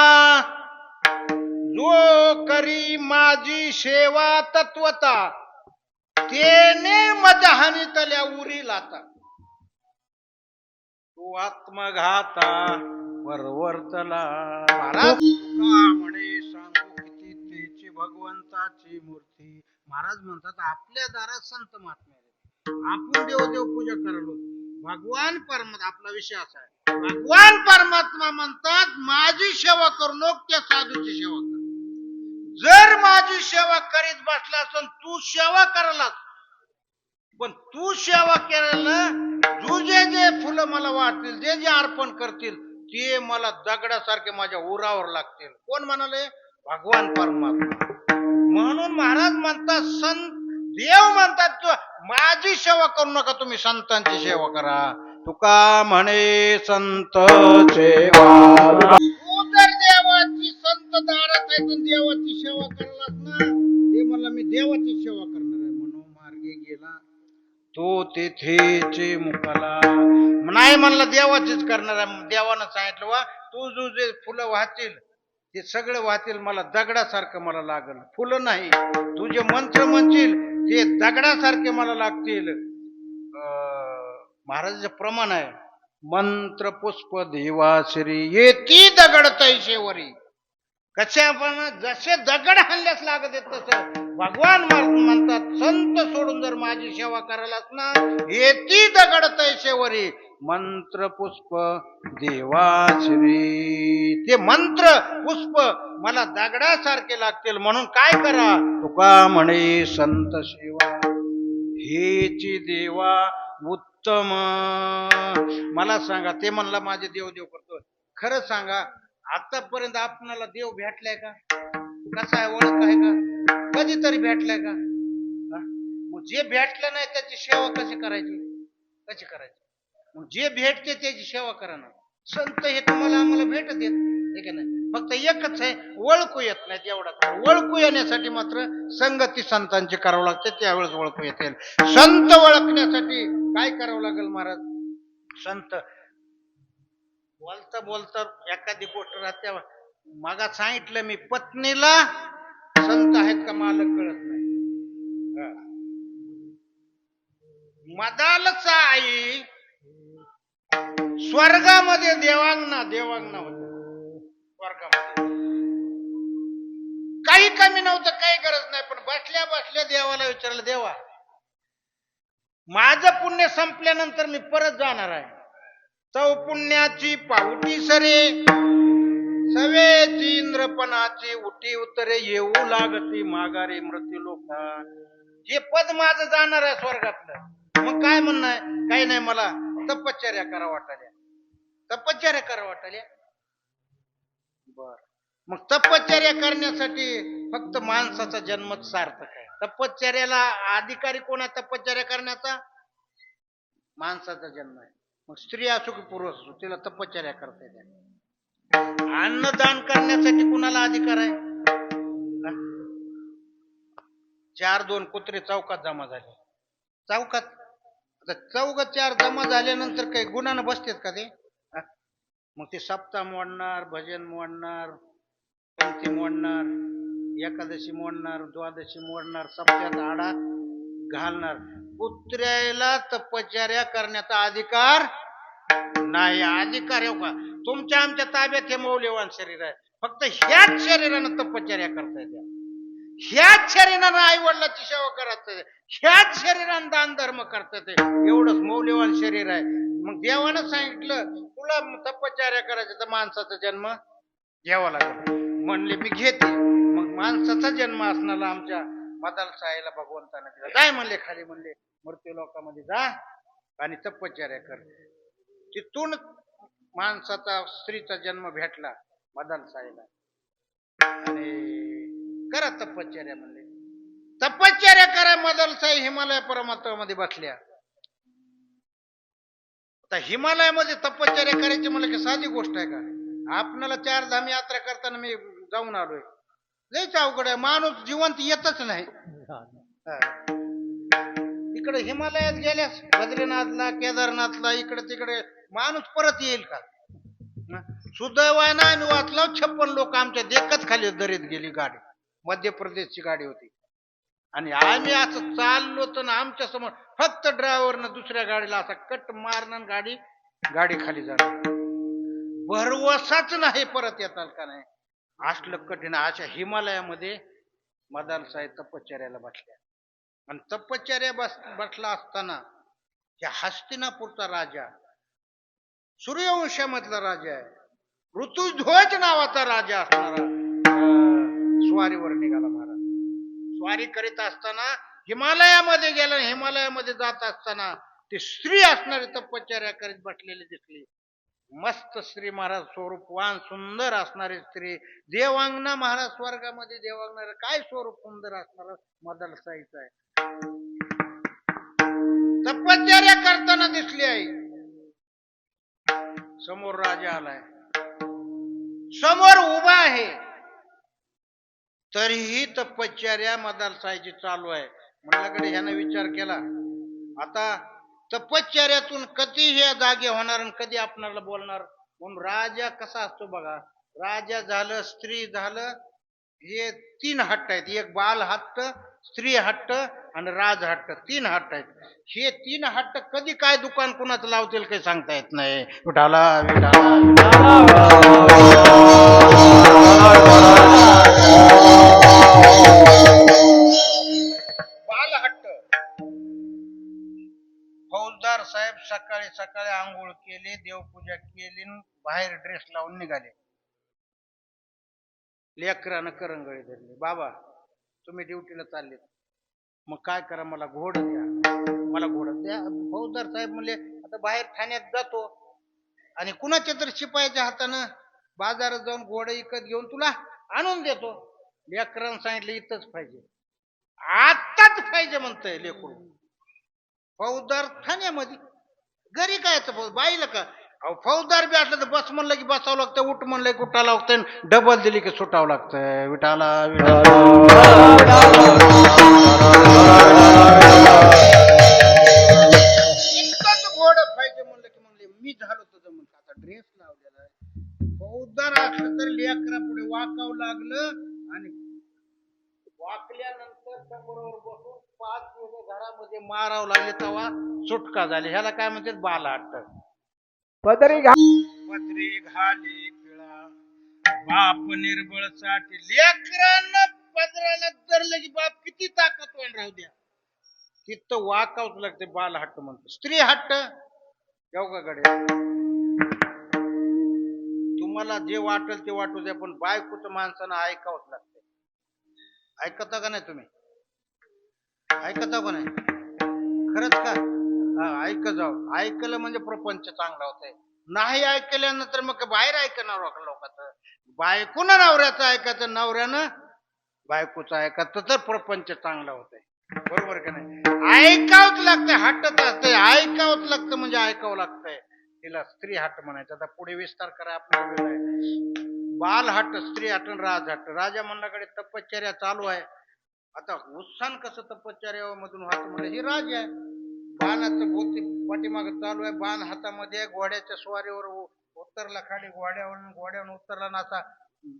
जो करी माझी सेवा तत्वता, तेने मजहानी तल्या उरी लाता. तो आत्मघाता परवर्तला. महाराज म्हणे सांगू किती तेची भगवंताची मूर्ती. महाराज म्हणतात आपल्या दारात संत महात्मे आले, आपण देव पूजा करालो. भगवान परमात्मा, आपला विषय असा आहे, भगवान परमात्मा म्हणतात माझी सेवा करू नको, त्या साधूची सेवा कर. जर माझी सेवा करीत बसला असेल, तू सेवा करायलास, पण तू सेवा केल्याला तुझे जे फुलं मला वाटतील, जे जे अर्पण करतील, ते मला दगडासारखे माझ्या उरावर लागतील. कोण म्हणाले? भगवान परमात्मा. म्हणून महाराज म्हणतात, संत देव म्हणतात माझी सेवा करू नका, तुम्ही संतांची सेवा करा. तुका म्हणे संत सेवा. तू जर देवाची संत तुझ्या दारात आहे तू देवाची सेवा करलास ना, ते मला मी देवाची सेवा करणार आहे म्हणून मार्गे गेला तो तेथेचे मुकाला. नाही म्हणला देवाचीच करणार आहे. देवानं सांगितलं वा तू जे फुलं वाहतील ते सगळं वाहतील, मला दगडासारखं मला लागल. फुलं नाही, तुझे मंत्र म्हणतील ते दगडासारखे मला लागतील. महाराजाचं प्रमाण आहे, मंत्र पुष्प देवाश्री येती दगड तैशेवरी. कशा पण जसे दगड हल्ल्यास लागत आहेत तसं भगवान म्हणतात, संत सोडून जर माझी सेवा करायलाच ना, येती दगड तैशेवरी मंत्र पुष्प देवाश्री. ते मंत्र पुष्प मला दगडासारखे लागतील म्हणून काय करा, तुका म्हणे संत सेवा हेची देवा उत्तम. मला सांगा, ते म्हणला माझे देव देव करतो, खरं सांगा आतापर्यंत आपणाला देव भेटलाय का? कसा आहे, ओळख आहे का? कधीतरी भेटलाय का? मग जे भेटलं नाही त्याची सेवा कशी करायची? कशी करायची? मग जे भेटते त्याची सेवा करा ना. संत हे तुम्हाला आम्हाला भेटत येत ठीक नाही, फक्त एकच आहे, ओळखू येत नाही एवढाच. ओळखू येण्यासाठी मात्र संगती संतांची करावं लागते, त्यावेळेस ओळखू येतील. संत ओळखण्यासाठी काय करावं लागेल महाराज? संत बोलता बोलता एखादी गोष्ट राहते. मागा सांगितलं मी, पत्नीला संत आहेत का मालक कळत नाही. मदालचा आई स्वर्गामध्ये देवांगना होत. स्वर्गामध्ये काही कमी नव्हतं, काही गरज नाही, पण बसल्या बसल्या देवाला विचारलं, देवा माझं पुण्य संपल्यानंतर मी परत जाणार आहे, चौपुण्याची पावटी सरे सवेची इंद्रपणाची उठी उतरे येऊ लागती माघारी मृत्यू लोका. हे पद माझं जाणार आहे स्वर्गातलं. मग काय म्हणणं आहे? काही नाही, मला तपश्चर्या करा वाटाल्या. तपश्चर्या करा वाटाल्या. बर, मग तपश्चर्या करण्यासाठी फक्त माणसाचा जन्मच सार्थक आहे. तपश्चर्याला अधिकारी कोण आहे? तपश्चर्या करण्याचा माणसाचा जन्म आहे. मग स्त्री असो की पुरुष असो, तिला तपश्चर्या करता येते. अन्नदान करण्यासाठी कुणाला अधिकार आहे? 4-2 कुत्रे चौकात जमा झाले. चौकात आता चौघ 4 जमा झाल्यानंतर काही गुणानं बसतात का ते? मग ते सप्ताह मोडणार, भजन मोडणार, पंथी मोडणार, एकादशी मोडणार, द्वादशी मोडणार, सप्त्यात आडा घालणार. कुत्र्याला तपश्चर्या करण्याचा अधिकार नाही. अधिकार आहे का? तुमच्या आमच्या ताब्यात हे मौल्यवान शरीर आहे, फक्त ह्याच शरीरानं तपश्चर्या करता येते, ह्याच शरीरानं आई वडिलाची सेवा करायचं, ह्याच शरीरानं दान धर्म करता येते. एवढंच मौल्यवान शरीर आहे. मग देवानं सांगितलं तुला तपश्चर्या करायचं तर माणसाचा जन्म घ्यावा लागेल. म्हणले मी घेते. मग माणसाचा जन्म असणारा आमच्या मदाल साहेला भगवंताने दिला. जाय म्हणले खाली, म्हणले मृत्यू लोकांमध्ये जा आणि तपश्चर्या कर. तिथून माणसाचा स्त्रीचा जन्म भेटला मदाल साहेला. आणि करा तपश्चर्या म्हणले. तपश्चर्या करा. मदाल साहेब हिमालय पर्वतामध्ये बसल्या. आता हिमालयामध्ये तपश्चर्या करायची म्हणलं की साधी गोष्ट आहे का? आपणाला 4 धाम यात्रा करताना मी जाऊन आलोय, लयच अवघड आहे. माणूस जिवंत येतच नाही. इकडे हिमालयात गेल्यास बद्रीनाथला, केदारनाथला, इकडे तिकडे माणूस परत येईल का? सुदैवानं आम्ही वाचलो, 56 लोक आमच्या देखत खाली दरीत गेली. गाडी मध्य प्रदेशची गाडी होती आणि आम्ही असं चाललो तर आमच्या समोर फक्त ड्रायव्हरनं दुसऱ्या गाडीला असा कट मारणं, गाडी खाली जाणार. भरवसाच नाही परत येताल का नाही, असलं कठीण. अशा हिमालयामध्ये मदाल साहेब तपश्चर्याला बसल्या. आणि तपश्चर्या बसला असताना या हस्तिनापूरचा राजा, सूर्यवंशामधला राजा आहे, ऋतुध्वज नावाचा राजा असणारा स्वारीवर निघाला. महाराज स्वारी करीत असताना हिमालयामध्ये गेला. हिमालयामध्ये जात असताना ती स्त्री असणारी तपश्चर्या करीत बसलेली दिसली. मस्त स्त्री महाराज, स्वरूपवान सुंदर असणारी स्त्री, देवांगना. महाराज स्वर्गामध्ये देवांगना, काय स्वरूप सुंदर असणार मदाल साईच आहे. तपश्चर्या करताना दिसली आहे. समोर राजा आलाय, समोर उभा आहे. तरीही तपश्चर्या मदालसाहेबची चालू आहे. म्हणल्याकडे ह्यानं विचार केला, आता तपश्चर्यातून कधी हे जागे होणार आणि कधी आपणाला बोलणार. म्हणून राजा कसा असतो बघा, राजा झालं, स्त्री झालं, हे तीन हट्ट आहेत. एक बाल हट्ट, स्त्री हट्ट आणि राज हट्ट, तीन हट्ट आहेत. हे तीन हट्ट कधी काय दुकान कुणाचं लावतील काही सांगता येत नाही. विठाला विठाला बाल हट्ट. फौजदार साहेब सकाळी सकाळी आंघोळ केली, देवपूजा केली, बाहेर ड्रेस लावून निघाले. लेकरानं करंगळी धरली, बाबा तुम्ही ड्युटीला चालले, मग काय करा, मला घोड द्या, मला घोड द्या. फौजदार साहेब म्हणले, आता बाहेर ठाण्यात जातो आणि कुणाच्या तरी शिपायाच्या हातानं बाजारात जाऊन घोडं विकत घेऊन तुला आणून देतो. लेकरानं सांगितलं इथंच पाहिजे, आताच पाहिजे म्हणतंय लेकरू. फौजदार ठाण्यामध्ये, घरी काय बाईला का, अहो फौजदार बी असलं तर बस म्हणलं की बसावं लागतं, उठ म्हणलं की उठावं लागतं, डबल दिली की सुटावं लागतं. विठाला घोड पाहिजे म्हणलं की म्हणले मी झालो तुझं म्हणलं, आता ड्रेस लावलेला आहे. फौजदार असलं तर लेकरा पुढे वाकावं लागलं आणि वाकल्यानंतर समोर बसून 5 वेळे घरामध्ये मारावं लागले, तेव्हा सुटका झाली. ह्याला काय म्हणतात, बाल हट्ट. पदरी घाली पिळा बाप निर्बळ साठी. लेकरांना पदराला धरलं की बाप किती ताकदवान राहू द्या, तिथं वाकावच लागते. बाल हट्ट म्हणतो. स्त्री हट्ट योगाकडे, तुम्हाला जे वाटेल ते वाटू द्या, पण बायकोचं माणसानं ऐकावंच लागते. ऐकता का नाही तुम्ही, ऐकता का नाही, खरंच का? हा, ऐक जाऊ. ऐकलं म्हणजे प्रपंच चांगला होतंय. नाही ऐकल्यानंतर मग बाहेर ऐकणार लोकांचं. बायकोनं नवऱ्याचं ऐकायचं, नवऱ्यानं बायकोचं ऐकायचं, तर प्रपंच चांगला होतंय. बरोबर का नाही? ऐकावंच लागतंय. हट्टच असतंय, ऐकावंच लागतं, म्हणजे ऐकावं लागतंय. तिला स्त्री हट्ट म्हणायचं. आता पुढे विस्तार करा आपल्याला. बाल हट्ट, स्त्री हट्ट, राज हट्ट. राजा मंडळाकडे तपश्चर्या चालू आहे. आता उत्साह कसं तपश्चर्या मधून व्हायचं म्हणजे ही राज आहे. बाणाचं भोवती पाठीमाग चालू आहे, बाण हातामध्ये, घोड्याच्या स्वारीवर उतरला, खाली घोड्यावरून उतरला ना, असा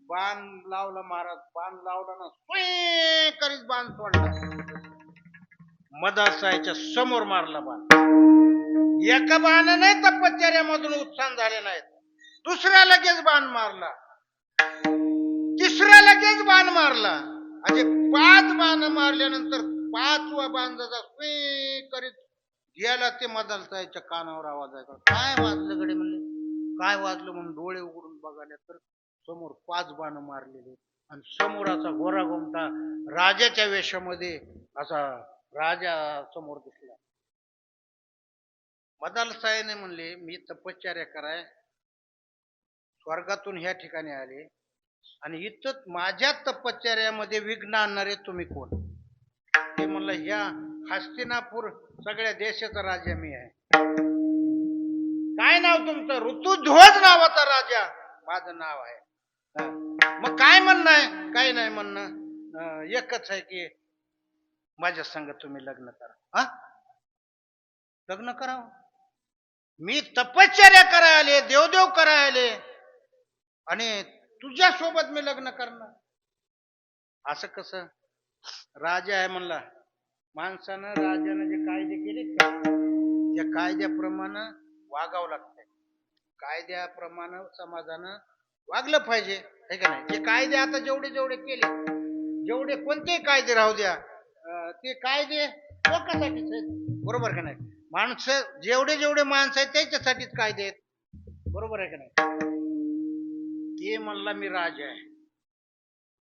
बाण लावला महाराज. बाण लावला ना, सुई करीत बाण सोडला, मदासाच्या समोर मारला बाण. एका बाणाने तपश्चर्यामधून उत्साह झाले नाहीत, दुसऱ्या लगेच बाण मारला, तिसऱ्या लगेच बाण मारला. असे 5 बाण मारल्यानंतर 5वा बाण जसा सुई करीत गेला, ते मदालसाहेबच्या कानावर आवाज आहे, काय वाजलं गडे म्हणले. काय वाजलं म्हणून डोळे उघडून बघायला तर समोर 5 बाण मारलेले, आणि समोर असा गोरा गोमटा राजाच्या वेशामध्ये असा राजा समोर दिसला. मदालसाहेबने म्हणले, मी तपश्चर्या कराय स्वर्गातून ह्या ठिकाणी आले, आणि इथं माझ्या तपश्चर्यामध्ये विघ्न आणणारे तुम्ही कोण? ते म्हणलं, ह्या हस्तिनापूर सगळ्या देशाचा राजा मी आहे. काय नाव तुमचं? ऋतुध्वज नावाचा राजा माझं नाव आहे. मग काय म्हणणं आहे? काही नाही म्हणणं, एकच आहे की माझ्या संग तुम्ही लग्न करा. लग्न करावं? मी तपश्चर्या करायला आले, देवदेव करायला आले, आणि तुझ्या सोबत मी लग्न करणार? असं कसं? राजा आहे म्हणला. माणसानं, राजानं जे कायदे केले त्या कायद्याप्रमाणे वागावं लागतंय. कायद्याप्रमाणे समाजानं वागलं पाहिजे, हे का नाही? ते कायदे आता जेवढे जेवढे केले, जेवढे कोणतेही कायदे राहू द्या, ते कायदे लोकांसाठीच आहेत. बरोबर का नाही? माणसं जेवढे जेवढे माणसं आहेत त्याच्यासाठीच कायदे आहेत. बरोबर आहे का नाही? ते म्हणला, मी राजा आहे,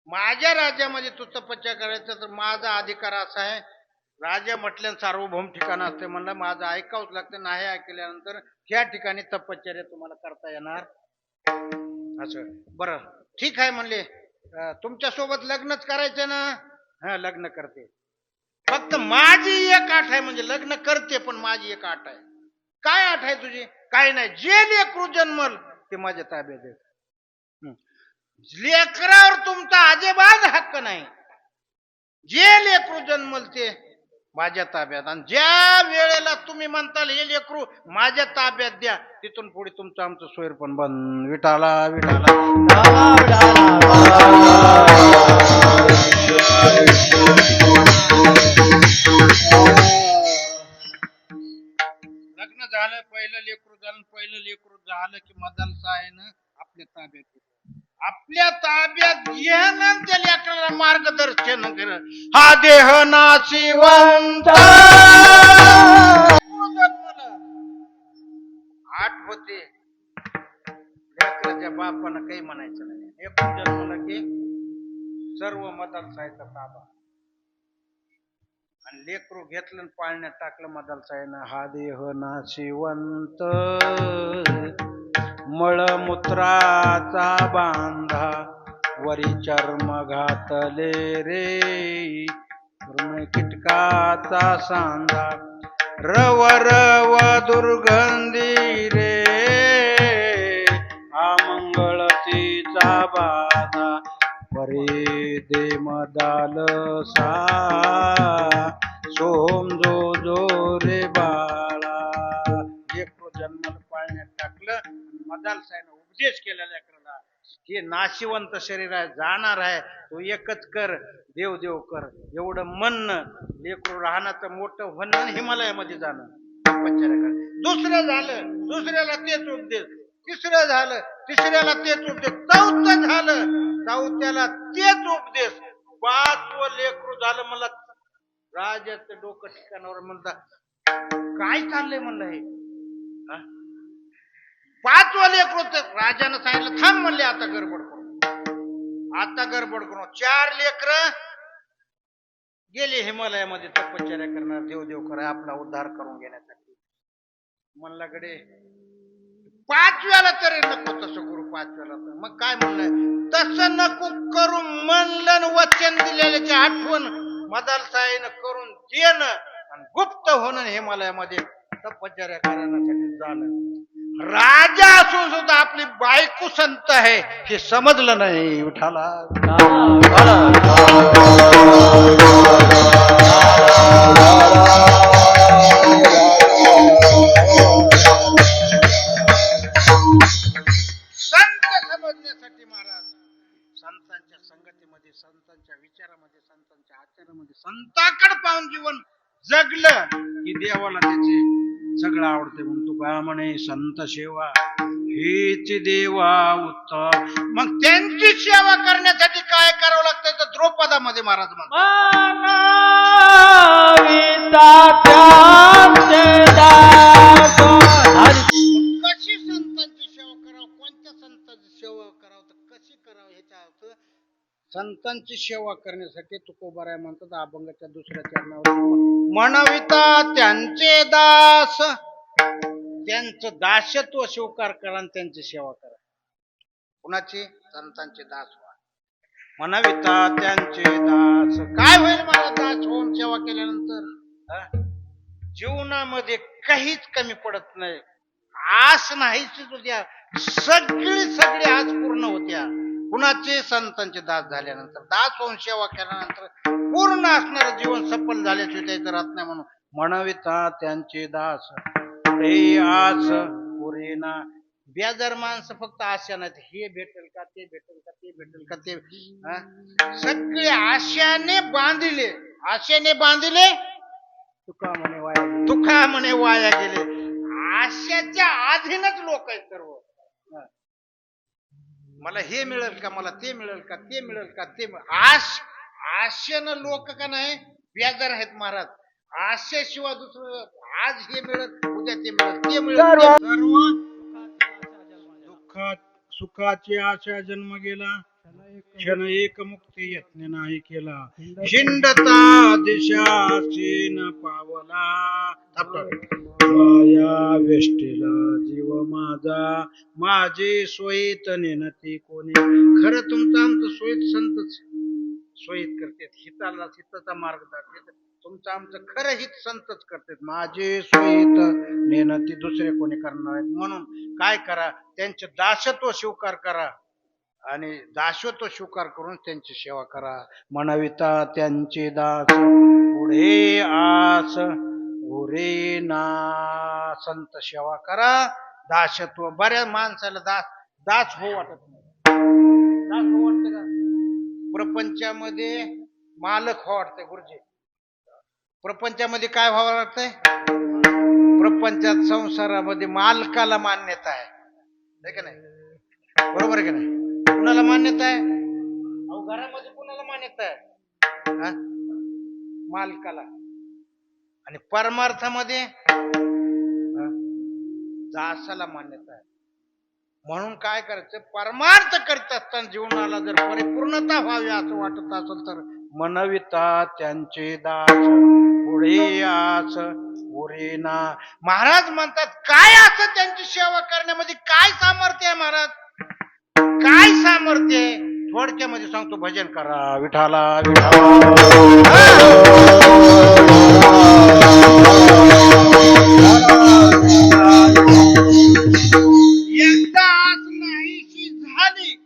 माझ्या राज्यामध्ये तू तपश्चर्या करायचं, तर माझा अधिकार असा आहे. राजा म्हटल्यानं सार्वभौम ठिकाण असते, म्हणलं माझं ऐकावंच लागतं. नाही ऐकल्यानंतर ह्या ठिकाणी तपश्चर्या तुम्हाला करता येणार असं. बरं ठीक आहे म्हणले, तुमच्या सोबत लग्नच करायचं ना? हा, लग्न करते, फक्त माझी एक अट आहे. म्हणजे लग्न करते, पण माझी एक अट आहे. काय अट आहे तुझी? काय नाही, जे लेकरू जन्मल ते माझ्या ताब्यात आहे. लेकरावर तुमचा अजिबात हक्क नाही. जे लेकरू जन्मल ते माझ्या ताब्यात, आणि ज्या वेळेला तुम्ही म्हणताल हे लेकरू माझ्या ताब्यात द्या, तिथून पुढे तुमचं आमचं सोयर पण बंद. विठाला विठाला लग्न झालं, पहिलं लेकरू झालं, पहिलं लेकरू झालं की मदाल साहेनं आपल्या ताब्यात घेतलं. आपल्या ताब्यात घेणं त्या लेकराला मार्गदर्शन कर. हा देह नाशिवंत आठवते लेकराच्या बापानं काही म्हणायचं नाही. लेकरू जन्मलं की सर्व मदाल साहेबचा ताबा, आणि लेकरू घेतलं आणि पाळण्यात टाकलं मदाल साहेबनं. हा देह नाशिवंत मळमूत्राचा बांधा वरी चर्म घातले रे कीटकाचा सांधा रव रव दुर्गंधी रे अमंगळतीचा बाधा परे दे मदाल सा सोम जो जो रे बाळा. लेकरू जन्माला पाळण्यात टाकलं, मदाल साहेब उपदेश केला लेकराला, हे नाशिवंत शरीर आहे, जाणार आहे, तू एकच कर, देव देव कर. एवढं म्हणणं, लेकरू राहण्याचं मोठं होणं, हिमालयामध्ये जाणं तपश्चर्या कर. दुसरं झालं, दुसऱ्याला तेच उपदेश. तिसरं झालं, तिसऱ्याला तेच उपदेश. चौथं झालं, चौथ्याला तेच उपदेश. पाचवं लेकरू झालं, मला राजाचं डोकं ठिकाणावर म्हणतात, काय चाललंय म्हणलं हे. पाचवं लेकरू राजानं सांगितलं थांब म्हणले, आता गडबड करू, आता गडबड करू. चार लेकर गेले हिमालयामध्ये तपश्चर्या करणार, देवदेव करा, आपला उद्धार करून घेण्यासाठी. म्हणला गडे पाचव्याला तरी नको तसं करू, पाचव्याला तर मग काय म्हणलं, तसं नको करू म्हणलं, वचन दिलेल्याची आठवण मदाल साहेबनं करून देणं आणि गुप्त होणं हिमालयामध्ये तपश्चर्या करण्यासाठी जाणं. राजा असून सुद्धा आपली बायको संत आहे हे समजलं नाही. विठाला संत समजण्यासाठी महाराज संतांच्या संगतीमध्ये, संतांच्या विचारामध्ये, संतांच्या आचारामध्ये, संताकडे पाहून जीवन जगलं की देवाला त्याचे सगळं आवडते. म्हणतो का म्हणे, संत सेवा हीच देवा उत्तम. मग त्यांची सेवा करण्यासाठी काय करावं लागतं, तर द्रौपदामध्ये महाराज कशी संतांची सेवा करावं, कोणत्या संतांची सेवा करावं, तर कशी करावं, ह्याचा अर्थ संतांची सेवा करण्यासाठी तुकोबाराय म्हणतात अभंगाच्या दुसऱ्या चरणावर, म्हणविता त्यांचे दास, त्यांचं दासत्व स्वीकार करा आणि त्यांची सेवा करा. कुणाची? संतांचे दास व्हा. म्हणविता त्यांचे दास. काय होईल मला दास होऊन सेवा केल्यानंतर? जीवनामध्ये काहीच कमी पडत नाही. आस नाहीच होत्या, सगळी आस पूर्ण होत्या. कुणाचे? संतांचे दास झाल्यानंतर. दास होऊन सेवा केल्यानंतर पूर्ण असणारं जीवन सफल झाल्याशिवाय त्याचं राहत नाही. म्हणून म्हणविता त्यांचे दास पुढे आस पुरेना. बेजार माणसं फक्त आशा नाहीत, हे भेटेल का, ते भेटेल का, ते भेटेल का, ते सगळे आशाने बांधिले, आशेने बांधिले तुका म्हणे वाया गेले. आशाच्या अधीनच लोक आहेत सर्व. मला हे मिळेल का, मला ते मिळेल का, ते मिळेल का, ते आशेनं लोक का नाही बेजार आहेत महाराज. आशेशिवाय दुसरं, आज हे मिळत, उद्या ते मिळत, ते मिळत, सर्व दुःखात सुखाची आशा जन्म गेला, क्षण एक मुक्ती यत्न नाही केला. हिंडता दिशाची न पावला, या वेष्टीला जीव माझा, माझी सोयीत नेनती कोणी. खरं तुमचं आमचं सोयीत संतच सोयीत करतात, हिताचा मार्ग दाखवतात. तुमचं आमचं खरं हित संतच करतात. माझे सोयीत नेनती दुसरे कोणी करणार आहेत. म्हणून काय करा, त्यांचे दासत्व स्वीकार करा आणि दासत्व स्वीकार करून त्यांची सेवा करा. म्हणविता त्यांचे दास पुढे आस उरे ना. संत सेवा करा, दासत्व. बऱ्याच माणसाला दास हो वाटत नाही. दास हो वाटते का? प्रपंचामध्ये मालक हो वाटतंय. गुरुजी, प्रपंचामध्ये काय व्हावं वाटतंय? प्रपंचात संसारामध्ये मालकाला मान्यता आहे का नाही? बरोबर आहे का नाही? कुणाला मान्यता आहे? अहो, घरामध्ये कुणाला मान्यता आहे? मालकाला. आणि परमार्थामध्ये दासाला मान्यता आहे. म्हणून काय करायचं? परमार्थ करत असताना जीवनाला जर परिपूर्णता व्हावी असं वाटत असेल तर म्हणविता त्यांचे दास पुढे आस उरेना. महाराज म्हणतात, काय असं त्यांची सेवा करण्यामध्ये काय सामर्थ्य आहे महाराज? काय सामर्थ्य आहे? थोडक्यामध्ये सांगतो, भजन करा विठाला विठाला. एकदा आस नाहीशी झाली,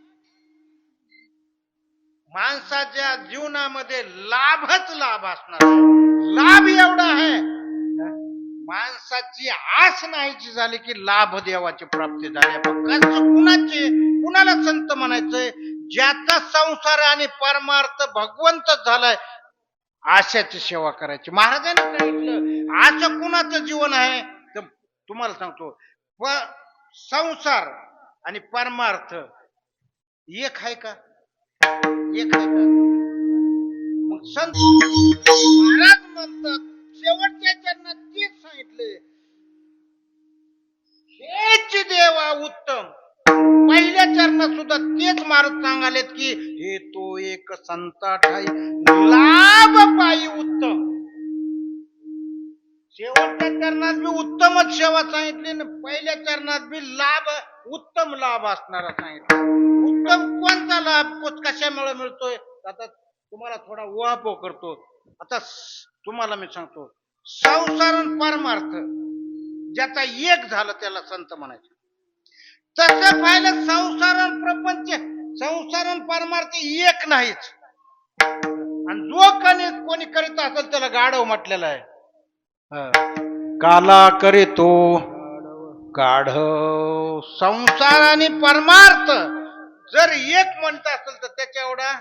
माणसाच्या जीवनामध्ये लाभच लाभ असणार आहे. लाभ एवढा आहे, माणसाची आस नाहीची झाली की लाभ देवाची प्राप्ती झाली. कुणाला संत म्हणायचंय? ज्याचा संसार आणि परमार्थ भगवंत झालाय, आशाची सेवा करायची. महाराजांनी सांगितलं, असं कुणाचं जीवन आहे? तर तुम्हाला सांगतो, संसार आणि परमार्थ एक आहे का? एक आहे का? मग संत महाराज म्हणतात, शेवटच्या चरणात तेच सांगितले, हेच देवा उत्तम. पहिल्या चरणात सुद्धा तेच महाराज सांगालेत की हे तो एक संता ठाई लाभ पायी उत्तम. शेवटच्या चरणात बी उत्तमच सेवा सांगितली, पहिल्या चरणात बी लाभ, उत्तम लाभ असणारा सांगितलं. उत्तम कोणता लाभ, कशामुळे मिळतोय? आता तुम्हाला थोडा उहापोह करतो. आता तुम्हाला मी सांगतो, संसार आणि परमार्थ ज्याचा एक झालं त्याला संत म्हणायचं. तसं पाहिलं, संसार आणि प्रपंच, संसार आणि परमार्थ एक नाहीच. आणि जो कोणी करीत असेल त्याला गाढव म्हटलेला आहे. काला करीतो गाढव. संसार आणि परमार्थ जर एक म्हणत असेल तर त्याच्या एवढा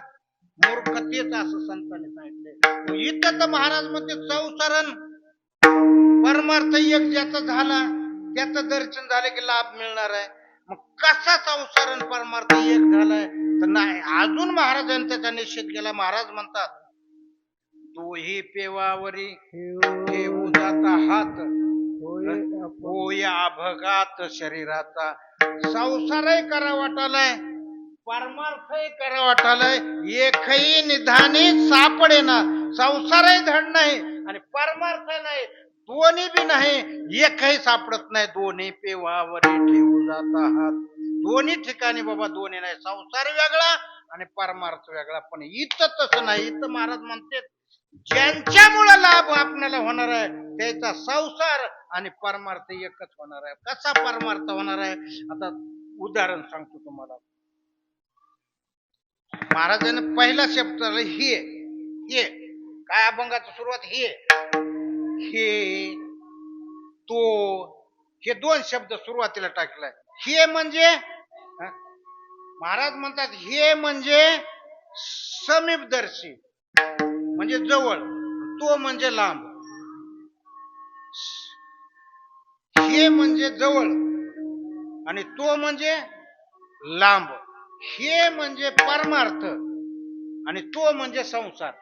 मूर्खतेच असं संतांनी सांगितले. इथं तर महाराज म्हणते, संसारण परमार्थ एक ज्याचा झाला त्याचं दर्शन झालं की लाभ मिळणार आहे. मग कसा संसारण परमार्थ एक झालाय? तर नाही, अजून महाराजांनी त्याचा निषेध केला. महाराज म्हणतात, तोही पेवावरी ठेवू जाता हात, होय अभगात शरीराचा. संसारही करा वाटालाय, परमार्थही करा वाटालाय, एकही निधानी सापडे ना. संसारही धड नाही आणि परमार्थ नाही, दोन्ही बी नाही, एकही सापडत नाही. दोन्ही पेवावरी ठेवू जाता हात. दोन्ही ठिकाणी बाबा दोन्ही नाही, संसार वेगळा आणि परमार्थ वेगळा. पण इथं तसं नाही. इथं महाराज म्हणते, ज्यांच्यामुळे लाभ आपल्याला होणार आहे त्याचा संसार आणि परमार्थ एकच होणार आहे. कसा परमार्थ होणार आहे? आता उदाहरण सांगतो तुम्हाला. महाराजांनी पहिला शब्द हे काय अभंगाची सुरुवात, हे तो, हे दोन शब्द सुरुवातीला टाकलाय. हे म्हणजे महाराज म्हणतात, हे म्हणजे समीपदर्शी म्हणजे जवळ, तो म्हणजे लांब. हे म्हणजे जवळ आणि तो म्हणजे लांब. हे म्हणजे परमार्थ आणि तो म्हणजे संसार.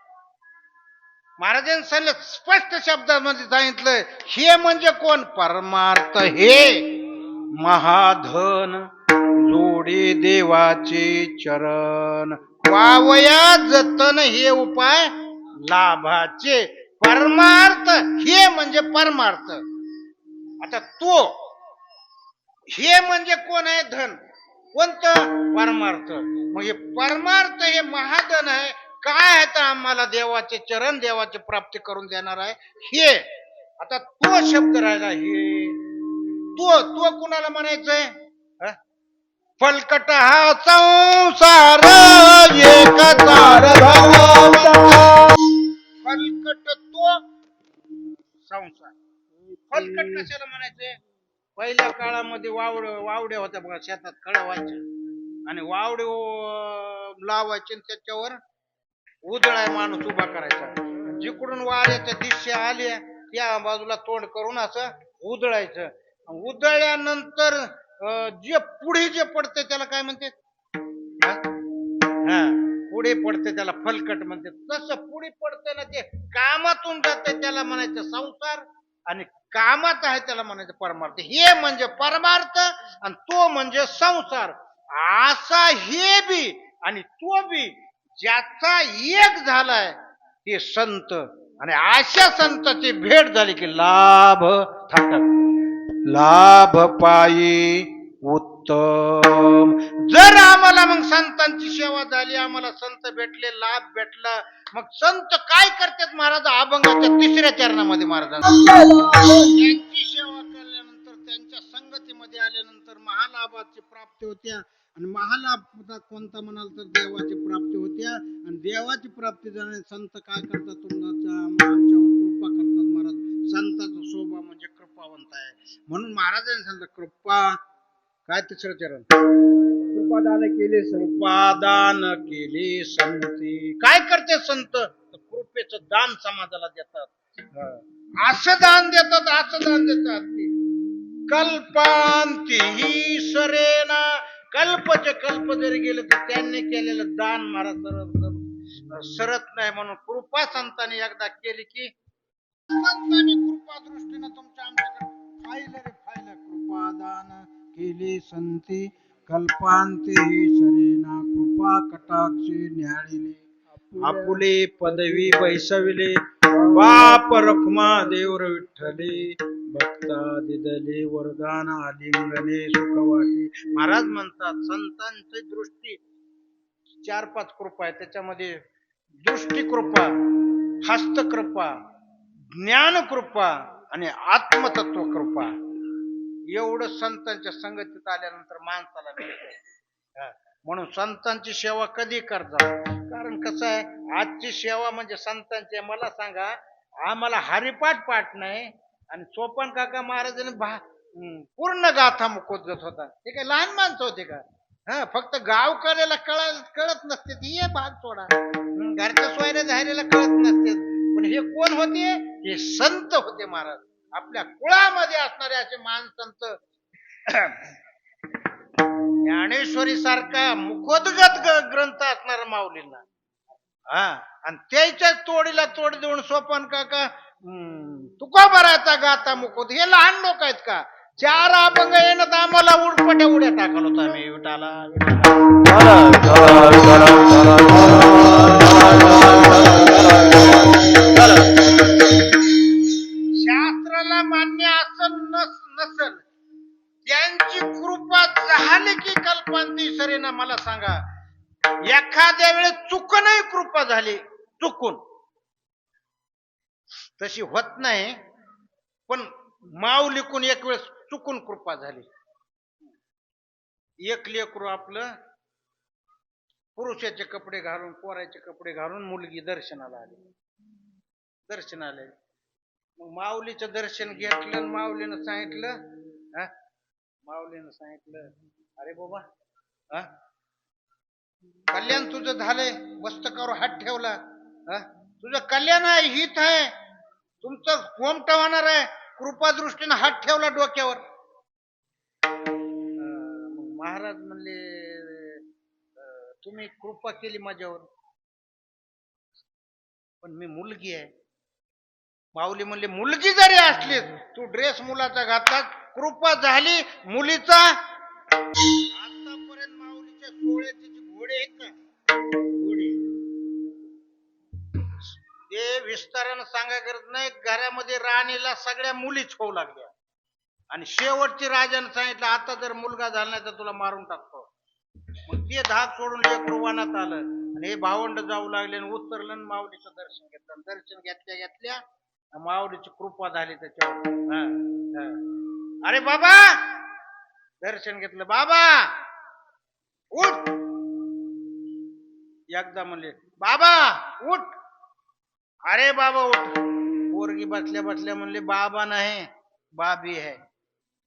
महाराजांनी स्पष्ट शब्दामध्ये सांगितलं, हे म्हणजे कोण? परमार्थ हे महाधन जोडी देवाचे चरण, वावया जतन हे उपाय लाभाचे. परमार्थ हे म्हणजे परमार्थ. आता तो हे म्हणजे कोण आहे? धन. कोणतं? परमार्थ. मग हे परमार्थ हे महाधन आहे. काय आहे तर आम्हाला देवाचे चरण, देवाची प्राप्ती करून देणार आहे हे. आता तो शब्द राहिला, हे तो कुणाला म्हणायचंय? फलकट हा संसार एक तार फलकट तो संसार. फलकट कशाला म्हणायचे? पहिल्या काळामध्ये वावड्या होत्या बघा, शेतात कळवायच्या आणि वावडे लावायचे आणि त्याच्यावर उधळाय माणूस उभा करायचा. जिकडून वाऱ्याच्या दिशा आल्या त्या बाजूला तोंड करून असं उधळायचं. उधळल्यानंतर जे पुढे जे पडते त्याला काय म्हणते? हा, पुढे पडते त्याला फलकट म्हणते. तसं पुढे पडते ना ते कामातून जाते त्याला म्हणायचं संसार, आणि कामात आहे त्याला म्हणायचं परमार्थ. हे म्हणजे परमार्थ आणि तो म्हणजे संसार. असा हे बी आणि तो बी ज्याचा एक झालाय ते संत, आणि अशा संताची भेट झाली की लाभ थाटक. लाभ पायी उत्तम. जर आम्हाला मग संतांची सेवा झाली, आम्हाला संत भेटले, लाभ भेटला, मग संत काय करतात महाराज? अभंगाच्या 3ऱ्या चरणामध्ये महाराजांची सेवा केल्यानंतर त्यांच्या संगतीमध्ये आल्यानंतर महालाभाची प्राप्ती होत्या. आणि महालाभ कोणता म्हणाल तर देवाची प्राप्ती होत्या. आणि देवाची प्राप्ती झाल्याने संत काय करतात? तुमच्या आमच्यावर कृपा करतात महाराज. संताचा स्वभाव म्हणजे कृपावंत आहे. म्हणून महाराजांनी सांगितलं कृपा. काय 3रं चरण? कृपादान केले, कृपादान केले संती. काय करते संत? कृपेचं दान समाजाला देतात. असं दान देतात, असं दान देतात. कल्पांती ही सरेना. कल्पचे कल्प जरी गेले तर त्यांनी केलेलं दान महाराज सरत नाही. म्हणून कृपा संतांनी एकदा केली की संतांनी कृपा दृष्टीनं तुमच्या आमच्याकडे फायलं रे फायलं. कृपादान केली संती कल्पांती सरेना. कृपा कटाक्षी न्याळिले. आपुले पदवी बैसविले. बाप रखमा देवर विठ्ठले. भक्ता दिदले वरदान आलिंगने सुखवाटी. महाराज म्हणतात संतांची दृष्टी 4-5 कृपा आहे. त्याच्यामध्ये दृष्टी कृपा, हस्तकृपा, ज्ञानकृपा आणि आत्मतत्व कृपा. एवढं संतांच्या संगतीत आल्यानंतर माणसाला मिळतं. म्हणून संतांची सेवा कधी करता. कारण कसं आहे, आजची सेवा म्हणजे संतांची. मला सांगा, आम्हाला हरिपाठ पाठ नाही आणि सोपान काका महाराजांनी पूर्ण गाथा मुखोद्गत होता. ते काय लहान माणसं होते का? फक्त गावकऱ्याला कळत नसते ती हे भाग सोडा. घरच्या सोयऱ्या झालेला कळत नसते. पण हे कोण होते? हे संत होते महाराज. आपल्या कुळामध्ये असणारे असे महान संत. ज्ञानेश्वरी सारखा मुखोद्गत ग्रंथ असणारा माऊलींना, आणि त्याच्या तोडीला तोड देऊन सोपान काका तुकोबाराचा गाता मुखोद. हे लहान लोक आहेत का? 4 अभंग येणं आम्हाला उडपट्या उड्या टाकलो होतो आम्ही. विठाला शास्त्राला मान्य असल नसल, त्यांची कृपा झाली की कल्पांती सरेना. मला सांगा, एखाद्या वेळेस चुकूनही कृपा झाली, चुकून तशी होत नाही, पण माऊलीकून एक वेळेस चुकून कृपा झाली. एक लेकरू आपलं पुरुषाचे कपडे घालून, पोराचे कपडे घालून मुलगी दर्शनाला आली. दर्शनाला आली. मग माऊलीचं दर्शन घेतलं. माऊलीनं सांगितलं अरे बाबा, कल्याण तुझं झालंय. मस्तकावर हात ठेवला. तुझं कल्याण आहे, हित आहे, तुमचं होमट होणार आहे. कृपा दृष्टीनं हात ठेवला डोक्यावर. महाराज म्हणले तुम्ही कृपा केली माझ्यावर, पण मी मुलगी आहे. माऊली म्हणले मुलगी जरी असली, तू ड्रेस मुलाचा घातला, कृपा झाली मुलीचा. आतापर्यंत माऊलीच्या सोहळ्याचे घोडे आहेत ना, घोडे ते विस्तारानं सांगाय करत नाही. घरामध्ये राणीला सगळ्या मुलीच होऊ लागल्या. आणि शेवटची राजाने सांगितलं आता जर मुलगा झाला नाही तर तुला मारून टाकतो. मग ते धाक सोडून लेकरू वनात आलं आणि हे भावंड जाऊ लागले आणि उतरलं. माऊलीचं दर्शन घेतलं. दर्शन घेतल्या माऊलीची कृपा झाली त्याच्यावर. अरे बाबा, दर्शन घेतलं. बाबा उठ. एकदा म्हणले बाबा उठ. अरे बाबा उठ. पोरगी बसल्या बसल्या म्हणले बाबा नाही बाबी आहे.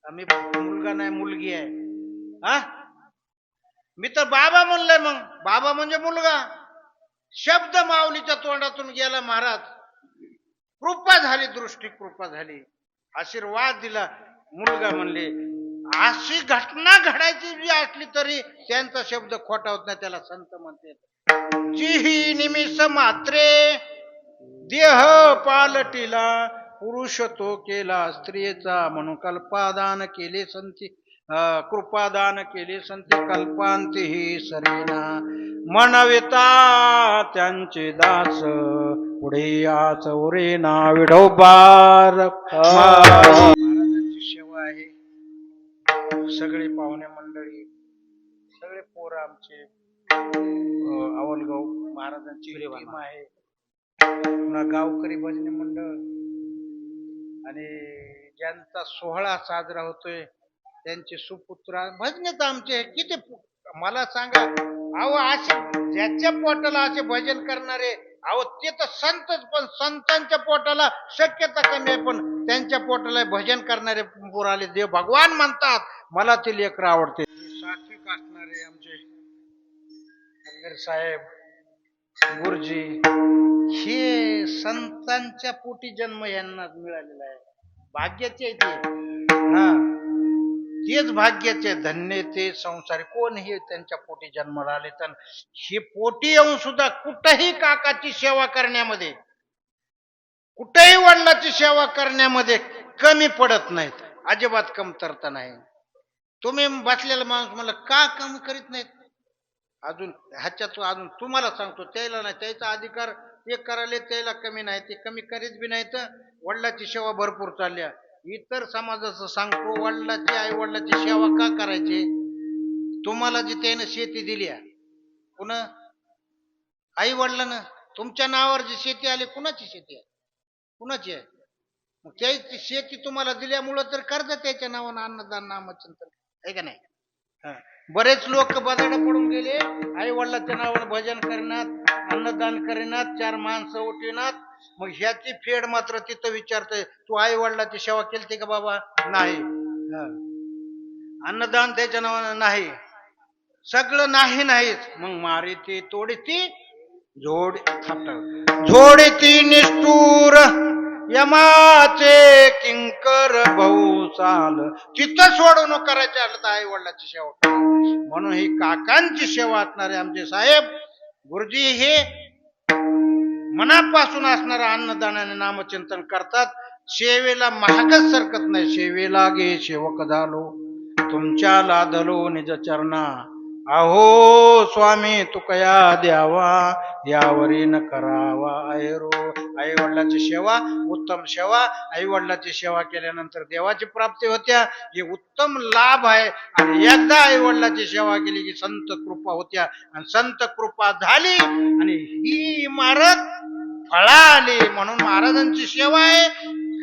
आम्ही मुलगा नाही मुलगी आहे. हा मी तर बाबा म्हणलंय. मग बाबा म्हणजे मुलगा. शब्द माऊलीच्या तोंडातून गेला महाराज. कृपा झाली, दृष्टी कृपा झाली, आशीर्वाद दिला. मुलगा म्हणले. अशी घटना घडायची जी असली तरी त्यांचा शब्द खोटा होत नाही. त्याला संत म्हणते. जी ही निमिष मात्रे देह पालटिला, पुरुष तो केला स्त्रियेचा, म्हणून कल्पादान केले संती, कृपादान केले संती, कल्पांती ही सरेना, मनविता त्यांचे दास, पुढे याच उरेना विढोबार. महाराजांची सेवा आहे. सगळे पाहुणे मंडळी, सगळे पोर आमचे, अवलगाव महाराजांची टीम आहे, पुन्हा गावकरी भजनी मंडळ, आणि ज्यांचा सोहळा साजरा होतोय त्यांचे सुपुत्र भजनेत आमचे किती. मला सांगा अहो, असे ज्याच्या पोटाला असे भजन करणारे, अहो ते तर संतच, पण संतांच्या पोटाला शक्यता कमी आहे, पण त्यांच्या पोटाला भजन करणारे पोराले देव भगवान म्हणतात. मला ते लेकर आवडते. सात्विक असणारे आमचे साहेब गुरुजी, हे संतांच्या पोटी जन्म यांना मिळालेला आहे. भाग्याचे आहे ते. हा तेच भाग्याचे, धन्य ते संसारी. कोण हे त्यांच्या पोटी जन्माला आले, तर हे पोटी येऊन सुद्धा कुठेही काकाची सेवा करण्यामध्ये, कुठेही वडिलाची सेवा करण्यामध्ये कमी पडत नाहीत. अजिबात कमतरता नाही. तुम्ही बसलेला माणूस मला का कमी करीत नाहीत? अजून ह्याच्यात अजून तुम्हाला सांगतो, त्याला नाही, त्याचा अधिकार ते करायला त्याला कमी नाही, ते कमी करीत बी नाही. तर वडिलाची सेवा भरपूर चालल्या. इतर समाजाचं सांगतो, वडिलाची आई वडिलाची सेवा का करायची? तुम्हाला जी त्यानं शेती दिली आहे, पुन्हा आई वडिलांना तुमच्या नावावर जी शेती आली, कुणाची शेती आहे? कुणाची आहे? मग त्याची शेती तुम्हाला दिल्यामुळं तर कर्ज त्याच्या नावानं अन्नदान नामचिंतन आहे का नाही? बरेच लोक बदाड पडून गेले. आई वडिलाच्या नावानं भजन करणार, अन्नदान करीनात, चार माणसं उठविनात. मग ह्याची फेड मात्र तिथं विचारतोय, तू आई वडिलाची सेवा केली का बाबा? नाही. अन्नदान त्याच्या नावानं नाही. सगळं नाही नाहीच. मग मारी ती तोडी ती झोडी ती निष्ठूर यमाचे किंकर भाऊ चाल. तिथं सोडवणूक करायची आलं तर आई वडिलाची सेवा करा. म्हणून ही काकांची सेवा असणारे आमचे साहेब गुरुजी हे मनापासून असणारा अन्नदानाने नामचिंतन करतात. सेवेला महागच सरकत नाही. सेवेला गे सेवक झालो, तुमच्या लादलो निज चरणा, अहो स्वामी तुकया द्यावा, यावरी न करावा ऐरो. आई वडिलाची सेवा उत्तम सेवा. आई वडिलाची सेवा केल्यानंतर देवाची प्राप्ती होत्या, हे उत्तम लाभ आहे. आणि एकदा आई वडिलाची सेवा केली की संत कृपा होत्या, आणि संत कृपा झाली आणि ही इमारत फळा आली. म्हणून महाराजांची सेवा आहे,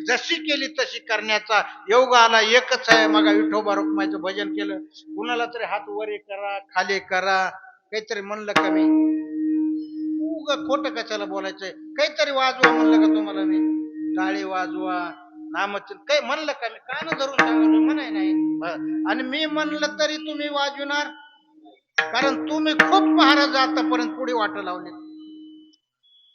जशी केली तशी करण्याचा योग आला. एकच आहे. मग विठोबा रुक्माईचं भजन केलं, कुणाला तरी हात वरे करा खाली करा, काहीतरी म्हणलं का मी? खोटं कशाला बोलायचंय? काहीतरी वाजवा म्हणलं का तुम्हाला मी? टाळी वाजवा, नामचिंतन काही म्हणलं का मी? कान धरून सांगू म्हणाय नाही. आणि मी म्हणलं तरी तुम्ही वाजवणार, कारण तुम्ही खूप महाराज आतापर्यंत पुढे वाट लावले.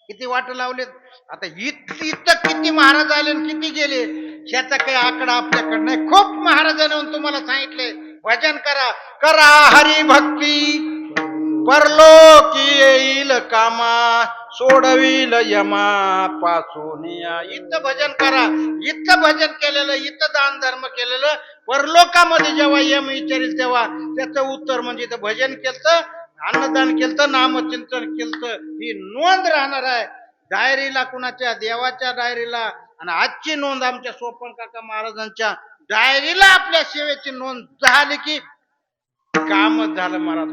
किती वाट लावलेत? आता इथं किती महाराज आले आणि किती गेले ह्याचा काही आकडा आपल्याकडे नाही. खूप महाराजांनी तुम्हाला सांगितले, भजन करा, करा हरी भक्ती, परलोकी येईल कामा, सोडविल यमा पासून या. इथं भजन करा. इथं भजन केलेलं, इथं दान धर्म केलेलं, परलोकामध्ये जेव्हा यम विचारेल तेव्हा त्याचं उत्तर म्हणजे इथं भजन केलं, अन्नदान केलं, नामचिंतन केलं, ही नोंद राहणार आहे डायरीला, कुणाच्या देवाच्या डायरीला. आणि आजची नोंद आमच्या सोपन काका महाराजांच्या डायरीला आपल्या सेवेची नोंद झाली की कामच झालं महाराज.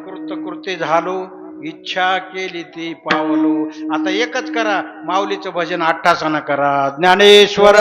कृत्य झालो, इच्छा केली ती पावलो. आता एकच करा, माऊलीचं भजन अट्टासानं करा. ज्ञानेश्वर